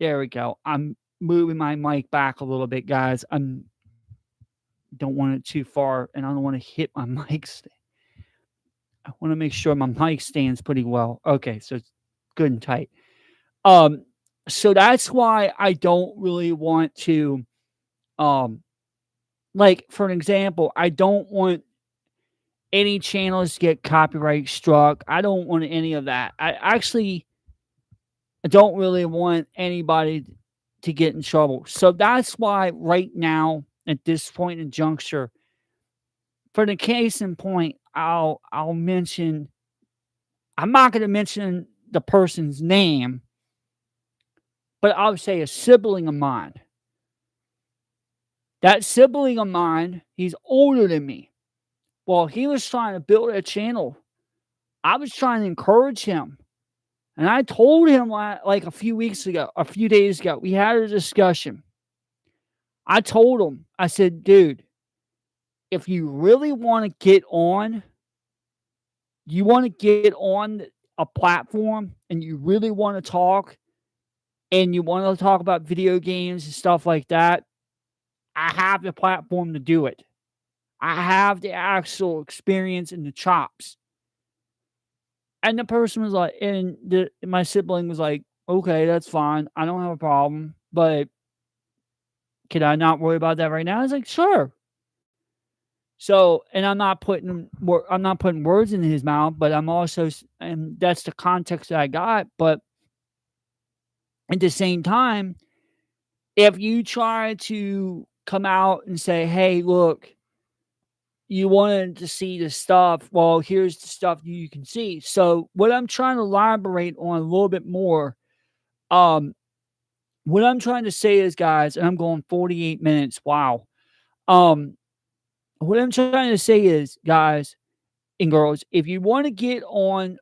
There we go. I'm moving my mic back a little bit, guys. Don't want it too far, and I don't want to hit my mic stand. I want to make sure my mic stands pretty well. Okay, so it's good and tight. Um, so that's why I don't really want to, um, like for an example, I don't want any channels to get copyright struck. I don't want any of that. I actually don't really want anybody to get in trouble. So that's why right now, at this point in juncture, for the case in point, I'll mention, I'm not going to mention the person's name, but I'll say a sibling of mine. That sibling of mine, he's older than me. Well, he was trying to build a channel. I was trying to encourage him. And I told him like a few weeks ago, a few days ago, we had a discussion. I told him, I said, dude, if you really want to get on, you want to get on a platform and you really want to talk and you want to talk about video games and stuff like that, I have the platform to do it. I have the actual experience and the chops. And the person was like, my sibling was like, okay, that's fine. I don't have a problem, but can I not worry about that right now? I was like, sure. So, and I'm not putting words in his mouth, but I'm also, and that's the context that I got. But at the same time, if you try to come out and say, hey, look, you wanted to see the stuff, well, here's the stuff you can see. So, what I'm trying to elaborate on a little bit more, um, what I'm trying to say is, guys, and I'm going 48 minutes. Wow. Um, what I'm trying to say is, guys and girls, if you want to get on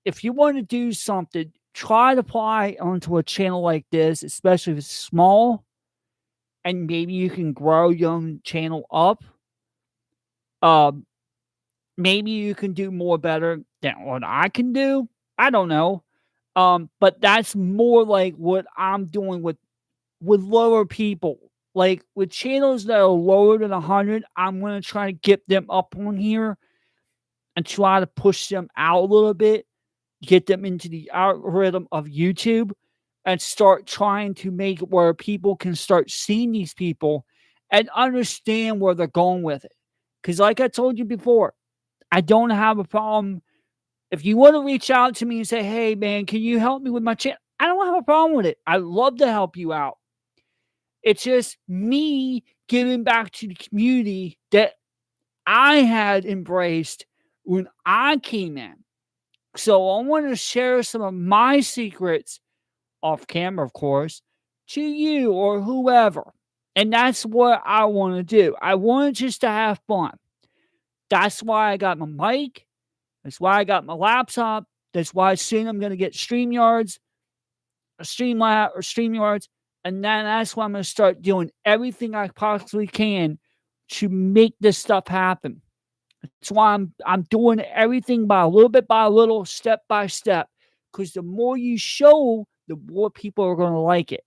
if you want to do something, try to apply onto a channel like this, especially if it's small, and maybe you can grow your own channel up. Um, maybe you can do more better than what I can do. I don't know. But that's more like what I'm doing with lower people. Like with channels that are lower than 100, I'm gonna try to get them up on here and try to push them out a little bit, get them into the algorithm of YouTube, and start trying to make it where people can start seeing these people and understand where they're going with it. Because, like I told you before, I don't have a problem. If you want to reach out to me and say, hey, man, can you help me with my channel? I don't have a problem with it. I love to help you out. It's just me giving back to the community that I had embraced when I came in. So I want to share some of my secrets off camera, of course, to you or whoever. And that's what I want to do. I want just to have fun. That's why I got my mic. That's why I got my laptop. That's why soon I'm going to get StreamYards, or Streamlab, or StreamYards. And then that's why I'm going to start doing everything I possibly can to make this stuff happen. That's why I'm doing everything by a little bit by a little, step by step, because the more you show, the more people are going to like it.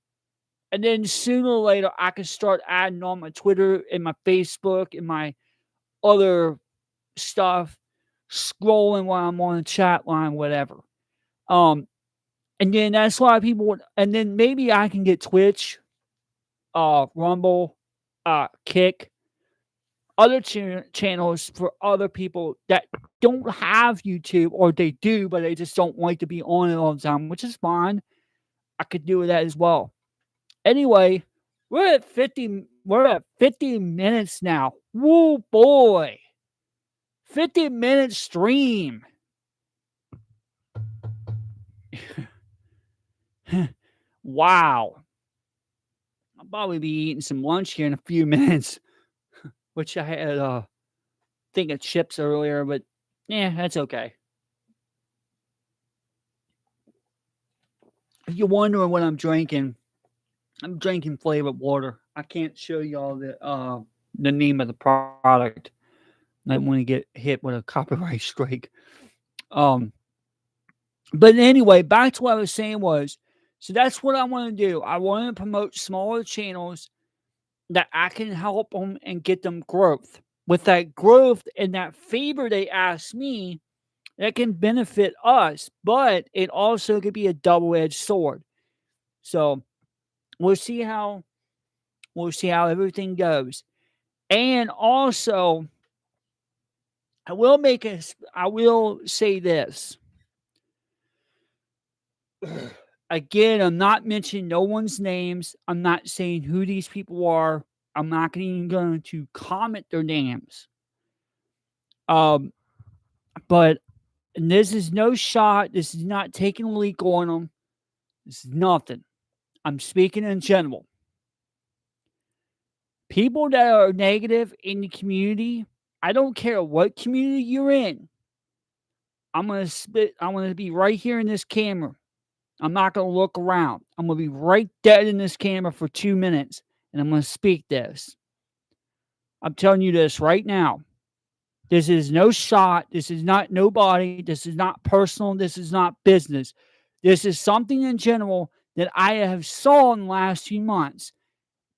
And then sooner or later, I can start adding on my Twitter and my Facebook and my other stuff, scrolling while I'm on the chat line, whatever. Um, and then that's why people would, and then maybe I can get Twitch, Rumble, Kick, other channels for other people that don't have YouTube, or they do, but they just don't like to be on it all the time, which is fine. I could do that as well. Anyway, we're at 50 minutes now. Woo boy. 50-minute stream. Wow. I'll probably be eating some lunch here in a few minutes, which I had a thing of chips earlier, but yeah, that's okay. If you're wondering what I'm drinking flavored water. I can't show y'all the name of the product. I don't want to get hit with a copyright strike. Um, but anyway, back to what I was saying was, so that's what I want to do. I want to promote smaller channels that I can help them and get them growth. With that growth and that favor they ask me, that can benefit us, but it also could be a double-edged sword. So we'll see how everything goes. And also, I will say this. Again, I'm not mentioning no one's names. I'm not saying who these people are. I'm not even going to comment their names. But this is no shot. This is not taking a leak on them. This is nothing. I'm speaking in general. People that are negative in the community, I don't care what community you're in. I'm gonna be right here in this camera. I'm not gonna look around. I'm gonna be right dead in this camera for 2 minutes, and I'm gonna speak this. I'm telling you this right now. This is no shot. This is not nobody. This is not personal. This is not business. This is something in general that I have saw in the last few months,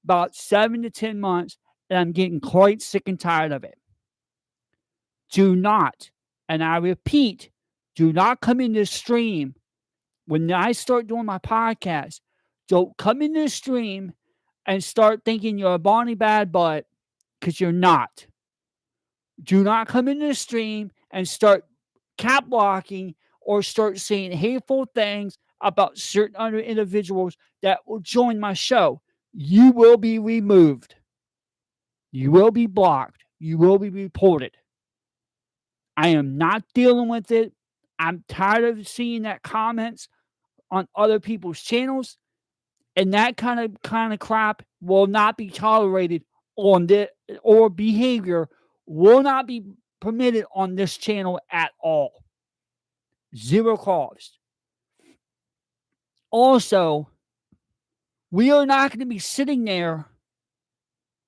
about 7 to 10 months, and I'm getting quite sick and tired of it. Do not, and I repeat, do not come in this stream when I start doing my podcast. Don't come in this stream and start thinking you're a Bonnie Bad Butt, because you're not. Do not come in this stream and start cap blocking or start saying hateful things about certain other individuals that will join my show. You will be removed. You will be blocked. You will be reported. I am not dealing with it. I'm tired of seeing that comments on other people's channels, and that kind of crap will not be tolerated on this, or behavior will not be permitted on this channel at all. Zero cost. Also, we are not going to be sitting there,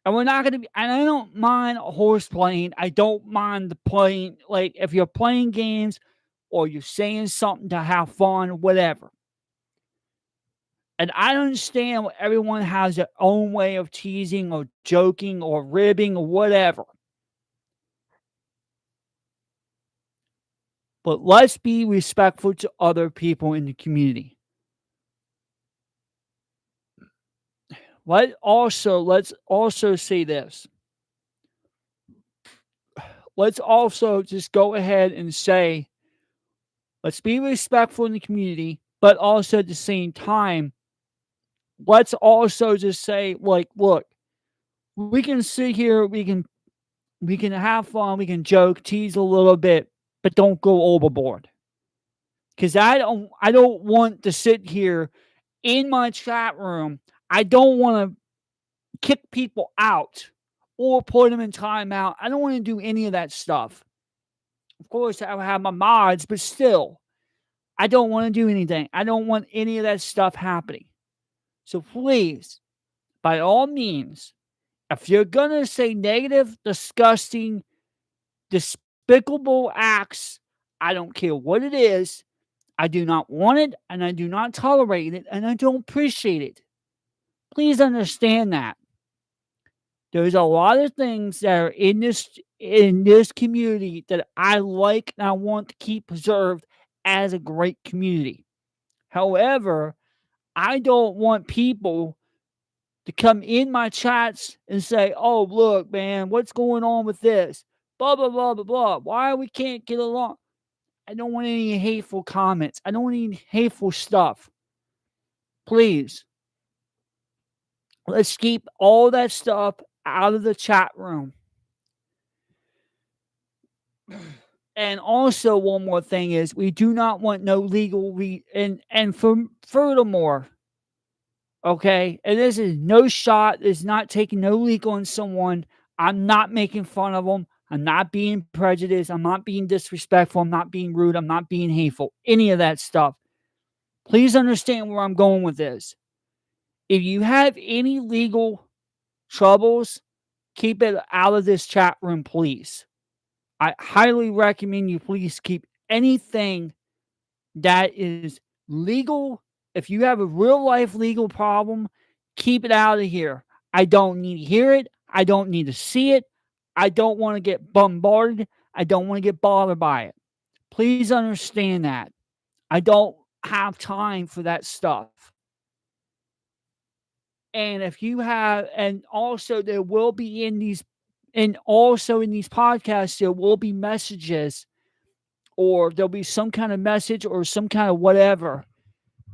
and we're not going to be, and I don't mind horse playing. I don't mind the playing, like if you're playing games or you're saying something to have fun, whatever. And I understand everyone has their own way of teasing or joking or ribbing or whatever. But let's be respectful to other people in the community. Let's also say this. Let's also just go ahead and say, let's be respectful in the community, but also at the same time, let's also just say, like, look, we can sit here, we can have fun, we can joke, tease a little bit, but don't go overboard. Because I don't want to sit here in my chat room. I don't want to kick people out or put them in timeout. I don't want to do any of that stuff. Of course, I have my mods, but still, I don't want to do anything. I don't want any of that stuff happening. So please, by all means, if you're going to say negative, disgusting, despicable acts, I don't care what it is, I do not want it, and I do not tolerate it, and I don't appreciate it. Please understand that. There's a lot of things that are in this community that I like and I want to keep preserved as a great community. However, I don't want people to come in my chats and say, "Oh, look, man, what's going on with this? Blah blah blah blah blah. Why we can't get along?" I don't want any hateful comments. I don't want any hateful stuff. Please, let's keep all that stuff out of the chat room. And also, one more thing is we do not want no legal furthermore, okay, and this is no shot, is not taking no legal on someone. I'm not making fun of them. I'm not being prejudiced. I'm not being disrespectful. I'm not being rude. I'm not being hateful. Any of that stuff. Please understand where I'm going with this. If you have any legal troubles, keep it out of this chat room, please. I highly recommend you please keep anything that is legal. If you have a real life legal problem, keep it out of here. I don't need to hear it. I don't need to see it. I don't want to get bombarded. I don't want to get bothered by it. Please understand that. I don't have time for that stuff. And if you have, and also there will be in these, and also in these podcasts, there will be messages, or there'll be some kind of message or some kind of whatever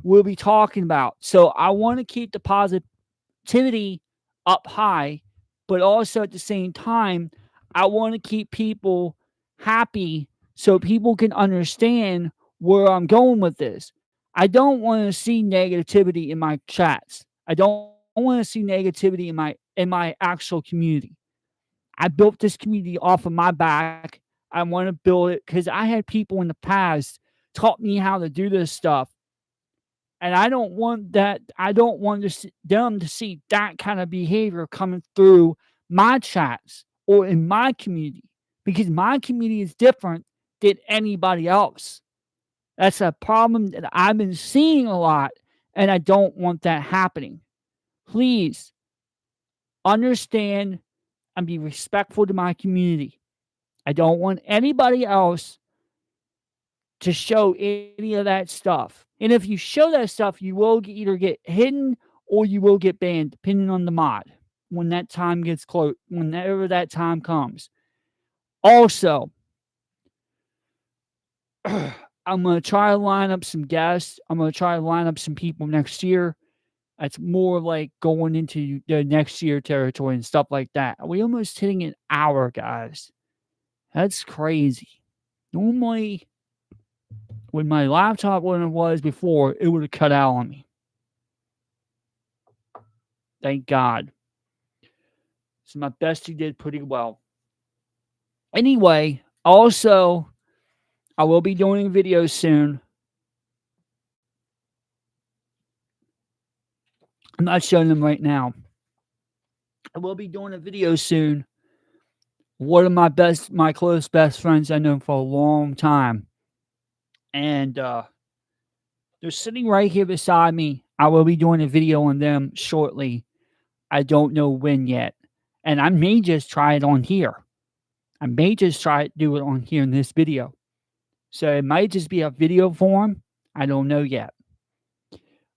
we'll be talking about. So I want to keep the positivity up high, but also at the same time, I want to keep people happy so people can understand where I'm going with this. I don't want to see negativity in my chats. I don't want to see negativity in my actual community. I built this community off of my back. I want to build it because I had people in the past taught me how to do this stuff, and I don't want that. I don't want them to see that kind of behavior coming through my chats or in my community, because my community is different than anybody else. That's a problem that I've been seeing a lot, and I don't want that happening. Please understand and be respectful to my community. I don't want anybody else to show any of that stuff. And if you show that stuff, you will either get hidden or you will get banned, depending on the mod when that time gets close, whenever that time comes. Also, I'm going to try to line up some guests. I'm going to try to line up some people next year. That's more like going into the next year territory and stuff like that. We almost hitting an hour, guys. That's crazy. Normally, with my laptop when it was before, it would have cut out on me. Thank God. So my bestie did pretty well. Anyway, also, I will be doing videos soon. I'm not showing them right now. I will be doing a video soon. One of my close best friends I know for a long time. And they're sitting right here beside me. I will be doing a video on them shortly. I don't know when yet. And I may just try it on here. I may just try to do it on here in this video. So it might just be a video form. I don't know yet.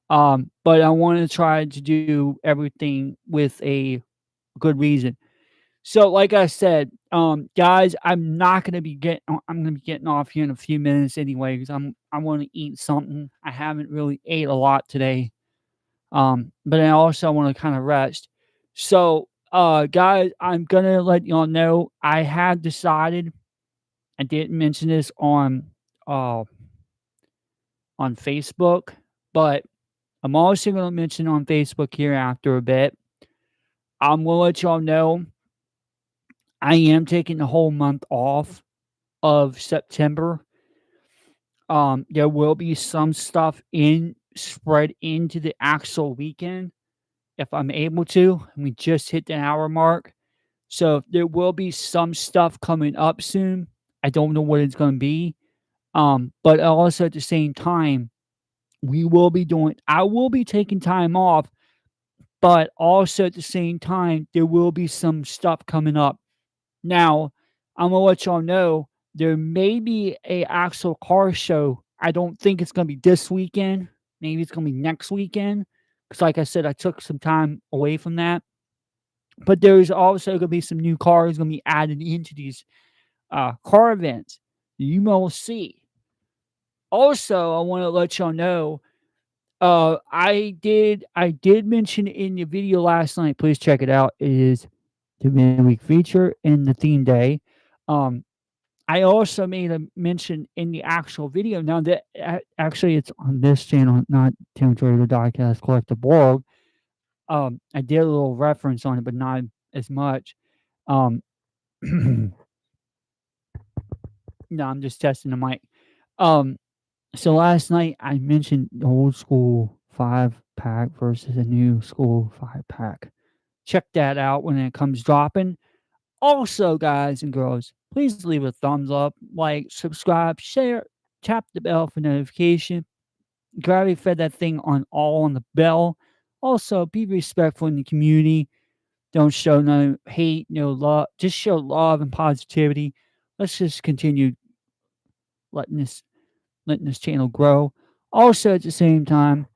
But I want to try to do everything with a good reason. So, like I said, guys, I'm not gonna be getting. I'm gonna be getting off here in a few minutes anyway because I want to eat something. I haven't really ate a lot today. But I also want to kind of rest. So, guys, I'm gonna let y'all know I had decided. I didn't mention this uh on Facebook, but I'm also gonna mention on Facebook here after a bit. I'm gonna let y'all know I am taking the whole month off of September. There will be some stuff spread into the actual weekend if I'm able to. We just hit the hour mark. So there will be some stuff coming up soon. I don't know what it's going to be. But also at the same time, I will be taking time off, but also at the same time, there will be some stuff coming up. Now, I'm gonna let y'all know there may be a actual car show. I don't think it's gonna be this weekend. Maybe it's gonna be next weekend. Because, like I said, I took some time away from that. But there's also gonna be some new cars gonna be added into these car events. You will see. Also, I want to let y'all know. I did mention in the video last night. Please check it out. It is the midweek feature and the theme day. Um, I also made a mention in the actual video. Now that actually it's on this channel, not Tim Trader Diecast Collective Blog. I did a little reference on it, but not as much. Um, no, I'm just testing the mic. Um, so last night I mentioned the old school 5 pack versus a new school 5 pack. Check that out when it comes dropping. Also, guys and girls, please leave a thumbs up, like, subscribe, share, tap the bell for notification. Gravity fed that thing on the bell. Also, be respectful in the community. Don't show no hate, no love. Just show love and positivity. Let's just continue letting this letting this channel grow. Also, at the same time,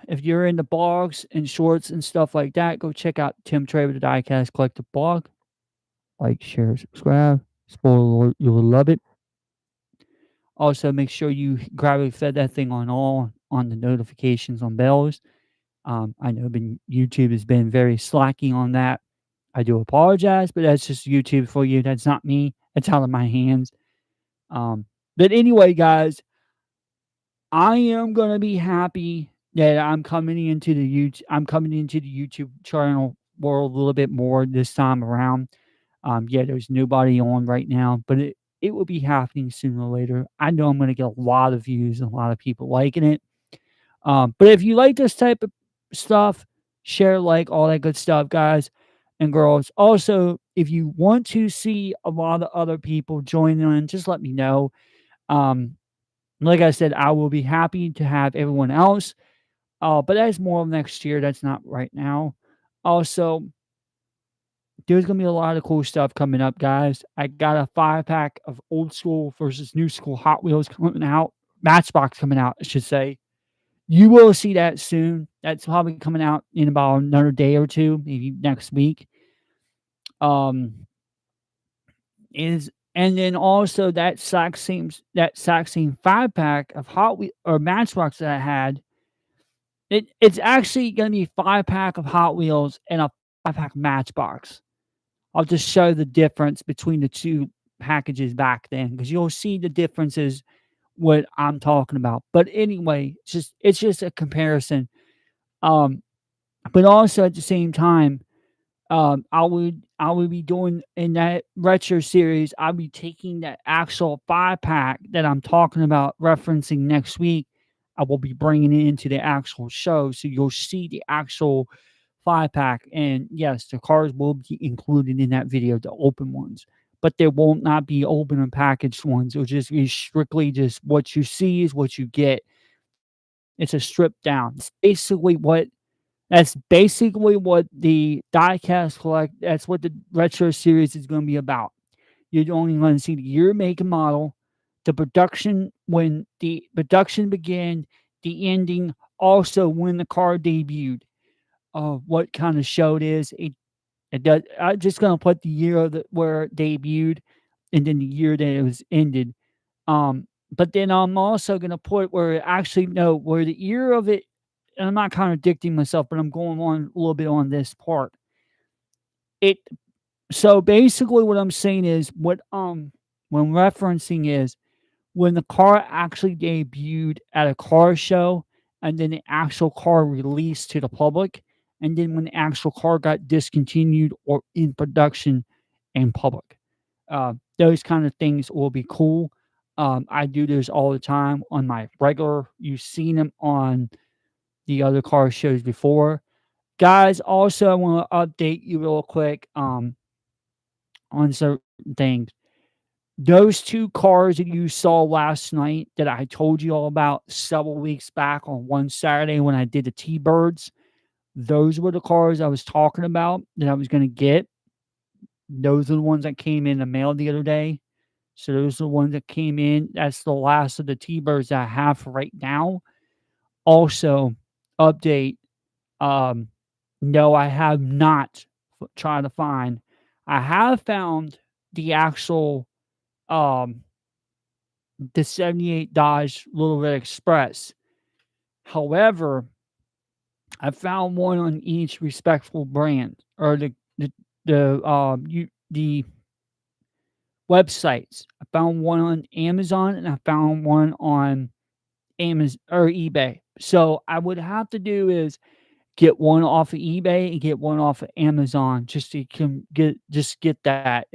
if you're into blogs and shorts and stuff like that, go check out Tim Traver, the Diecast Collective blog. Like, share, subscribe. Spoiler alert, you'll love it. Also, make sure you gravity fed that thing on the notifications on bells. I know YouTube has been very slacking on that. I do apologize, but that's just YouTube for you. That's not me. That's out of my hands. Um, but anyway, guys, I am gonna be happy that I'm coming into the YouTube channel world a little bit more this time around. Yeah, there's nobody on right now, but it will be happening sooner or later. I know I'm gonna get a lot of views and a lot of people liking it. But if you like this type of stuff, share, like, all that good stuff, guys and girls. Also, if you want to see a lot of other people join in, just let me know. Um, like I said, I will be happy to have everyone else. But that's more of next year. That's not right now. Also, there's gonna be a lot of cool stuff coming up, guys. I got a 5 pack of old school versus new school Hot Wheels coming out. Matchbox coming out, I should say. You will see that soon. That's probably coming out in about another day or two, maybe next week. Um, is and then also that exact same 5 pack of Hot Wheels or Matchbox that I had. It's actually gonna be 5 pack of Hot Wheels and a 5 pack Matchbox. I'll just show the difference between the two packages back then because you'll see the differences what I'm talking about. But anyway, it's just a comparison. Um, but also at the same time, I would be doing in that retro series. I'll be taking that actual 5 pack that I'm talking about referencing next week. I will be bringing it into the actual show, so you'll see the actual 5 pack. And yes, the cars will be included in that video, the open ones, but there will not be open and packaged ones. It'll just be strictly just what you see is what you get. It's a stripped down. That's basically what the diecast collect. That's what the retro series is going to be about. You're only going to see the year, make, and model, the production when the production began, the ending, also when the car debuted. What kind of show it is. It does. I'm just going to put the year of where it debuted, and then the year that it was ended. But then I'm also going to put where it actually no where the year of it, and I'm not contradicting myself, but I'm going on a little bit on this part. It so basically what I'm saying is when referencing is when the car actually debuted at a car show and then the actual car released to the public, and then when the actual car got discontinued or in production in public. Those kind of things will be cool. I do this all the time on my regular. You've seen them on the other car shows before. Guys, also I want to update you real quick on certain things. Those 2 cars that you saw last night that I told you all about several weeks back on one Saturday when I did the T-Birds, those were the cars I was talking about that I was gonna get. Those are the ones that came in the mail the other day. So those are the ones that came in. That's the last of the T-Birds that I have for right now. Also, update, um, no, I have not tried to find. I have found the actual, um, the '78 Dodge Little Red Express. However, I found one on each respectful brand or the websites. I found one on Amazon and I found one on Amazon or eBay. So I would have to do is get one off of eBay and get one off of Amazon just to get that.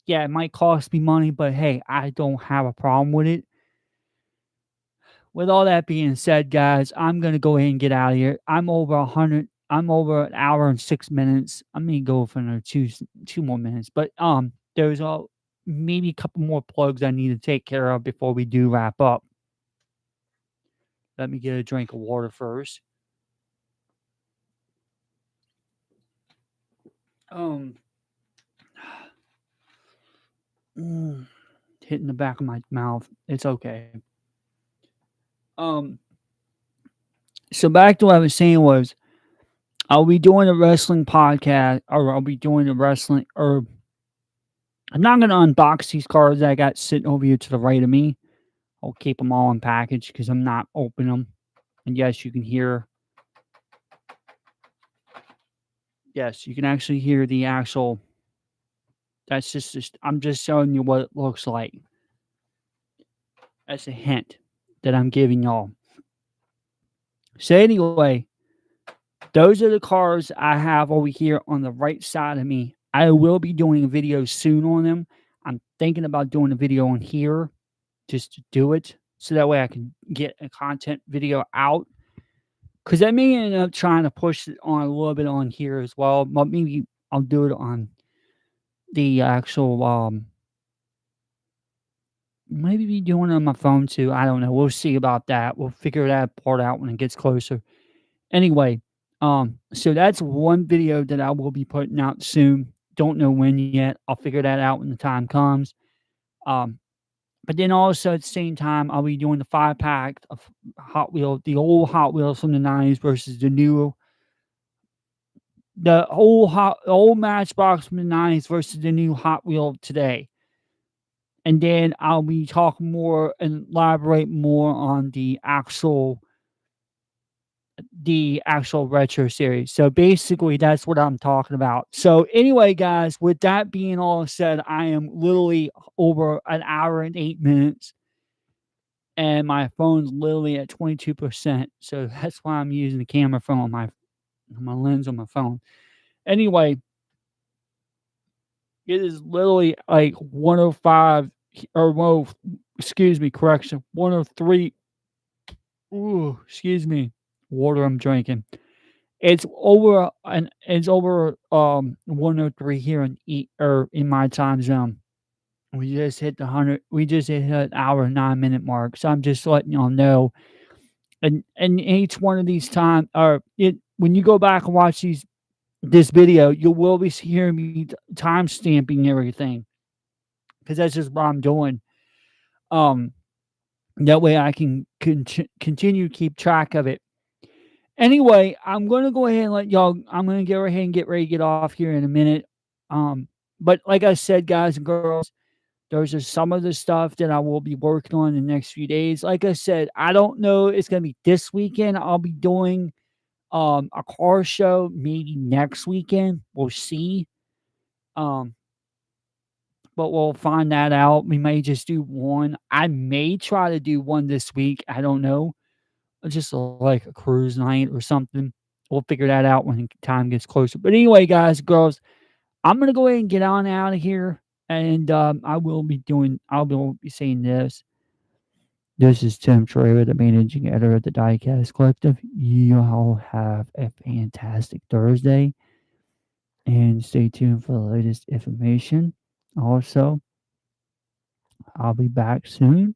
Yeah, it might cost me money, but hey, I don't have a problem with it. With all that being said, guys, I'm gonna go ahead and get out of here. I'm over an hour and 6 minutes. I'm gonna go for another two more minutes. But there's maybe a couple more plugs I need to take care of before we do wrap up. Let me get a drink of water first. Um, hitting the back of my mouth. It's okay. Um, so back to what I was saying was I'll be doing a wrestling podcast, or I'll be doing a wrestling, or I'm not gonna unbox these cards that I got sitting over here to the right of me. I'll keep them all in package because I'm not opening them. And yes, you can hear. Yes, you can actually hear the actual. That's just. I'm just showing you what it looks like. That's a hint that I'm giving y'all. So anyway, those are the cards I have over here on the right side of me. I will be doing a video soon on them. I'm thinking about doing a video on here just to do it. So that way I can get a content video out. Because I may end up trying to push it on a little bit on here as well. But maybe I'll do it on the actual maybe be doing it on my phone too. I don't know. We'll see about that. We'll figure that part out when it gets closer. Anyway, so that's one video that I will be putting out soon. Don't know when yet. I'll figure that out when the time comes. Um, but then also at the same time, I'll be doing the 5 pack of Hot Wheels, the old Hot Wheels from the '90s versus the old Matchbox from the '90s versus the new Hot Wheel today. And then I'll be talking more and elaborate more on the actual retro series. So basically, that's what I'm talking about. So anyway, guys, with that being all said, I am literally over an hour and 8 minutes, and my phone's literally at 22%. So that's why I'm using the camera phone on my lens on my phone. Anyway, it is literally like 105 or whoa, excuse me, correction, 103. Ooh, excuse me, water I'm drinking. It's over 103 here in my time zone. We just hit the 100 we just hit an hour and 9 minute mark. So I'm just letting y'all know. And each one of these time or it when you go back and watch this video, you will be hearing me time stamping everything because that's just what I'm doing. Um, that way I can continue to keep track of it. Anyway, I'm gonna go ahead and let y'all. I'm gonna go ahead and get ready to get off here in a minute. But like I said, guys and girls, those are some of the stuff that I will be working on in the next few days. Like I said, I don't know it's gonna be this weekend. I'll be doing a car show maybe next weekend. We'll see. Um, but we'll find that out. We may just do one. I may try to do one this week. I don't know. Just like a cruise night or something. We'll figure that out when time gets closer. But anyway, guys, girls, I'm gonna go ahead and get on out of here, and I'll be saying this. This is Tim Traver, the managing editor of the Diecast Collective. You all have a fantastic Thursday, and stay tuned for the latest information. Also, I'll be back soon.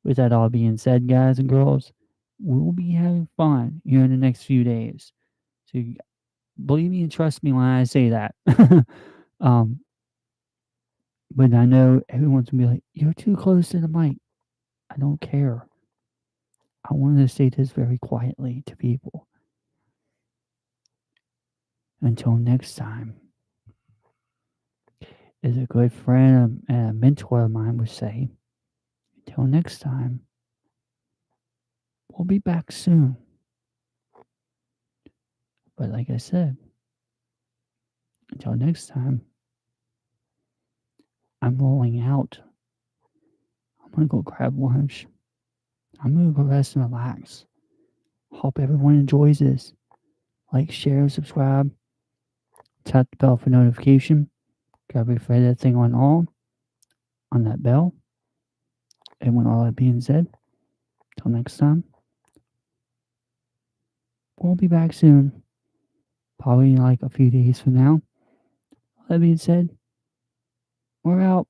With that all being said, guys and girls, we'll be having fun here in the next few days. So believe me and trust me when I say that. um, but I know everyone's gonna be like, "You're too close to the mic." I don't care. I wanted to say this very quietly to people. Until next time, as a good friend and a mentor of mine would say, until next time, we'll be back soon. But like I said, until next time, I'm rolling out. I'm gonna go grab lunch. I'm gonna go rest and relax. Hope everyone enjoys this. Like, share, subscribe, tap the bell for notification. Gotta for that thing on that bell. And with all that being said, till next time, we'll be back soon. Probably in like a few days from now. All that being said, we're out.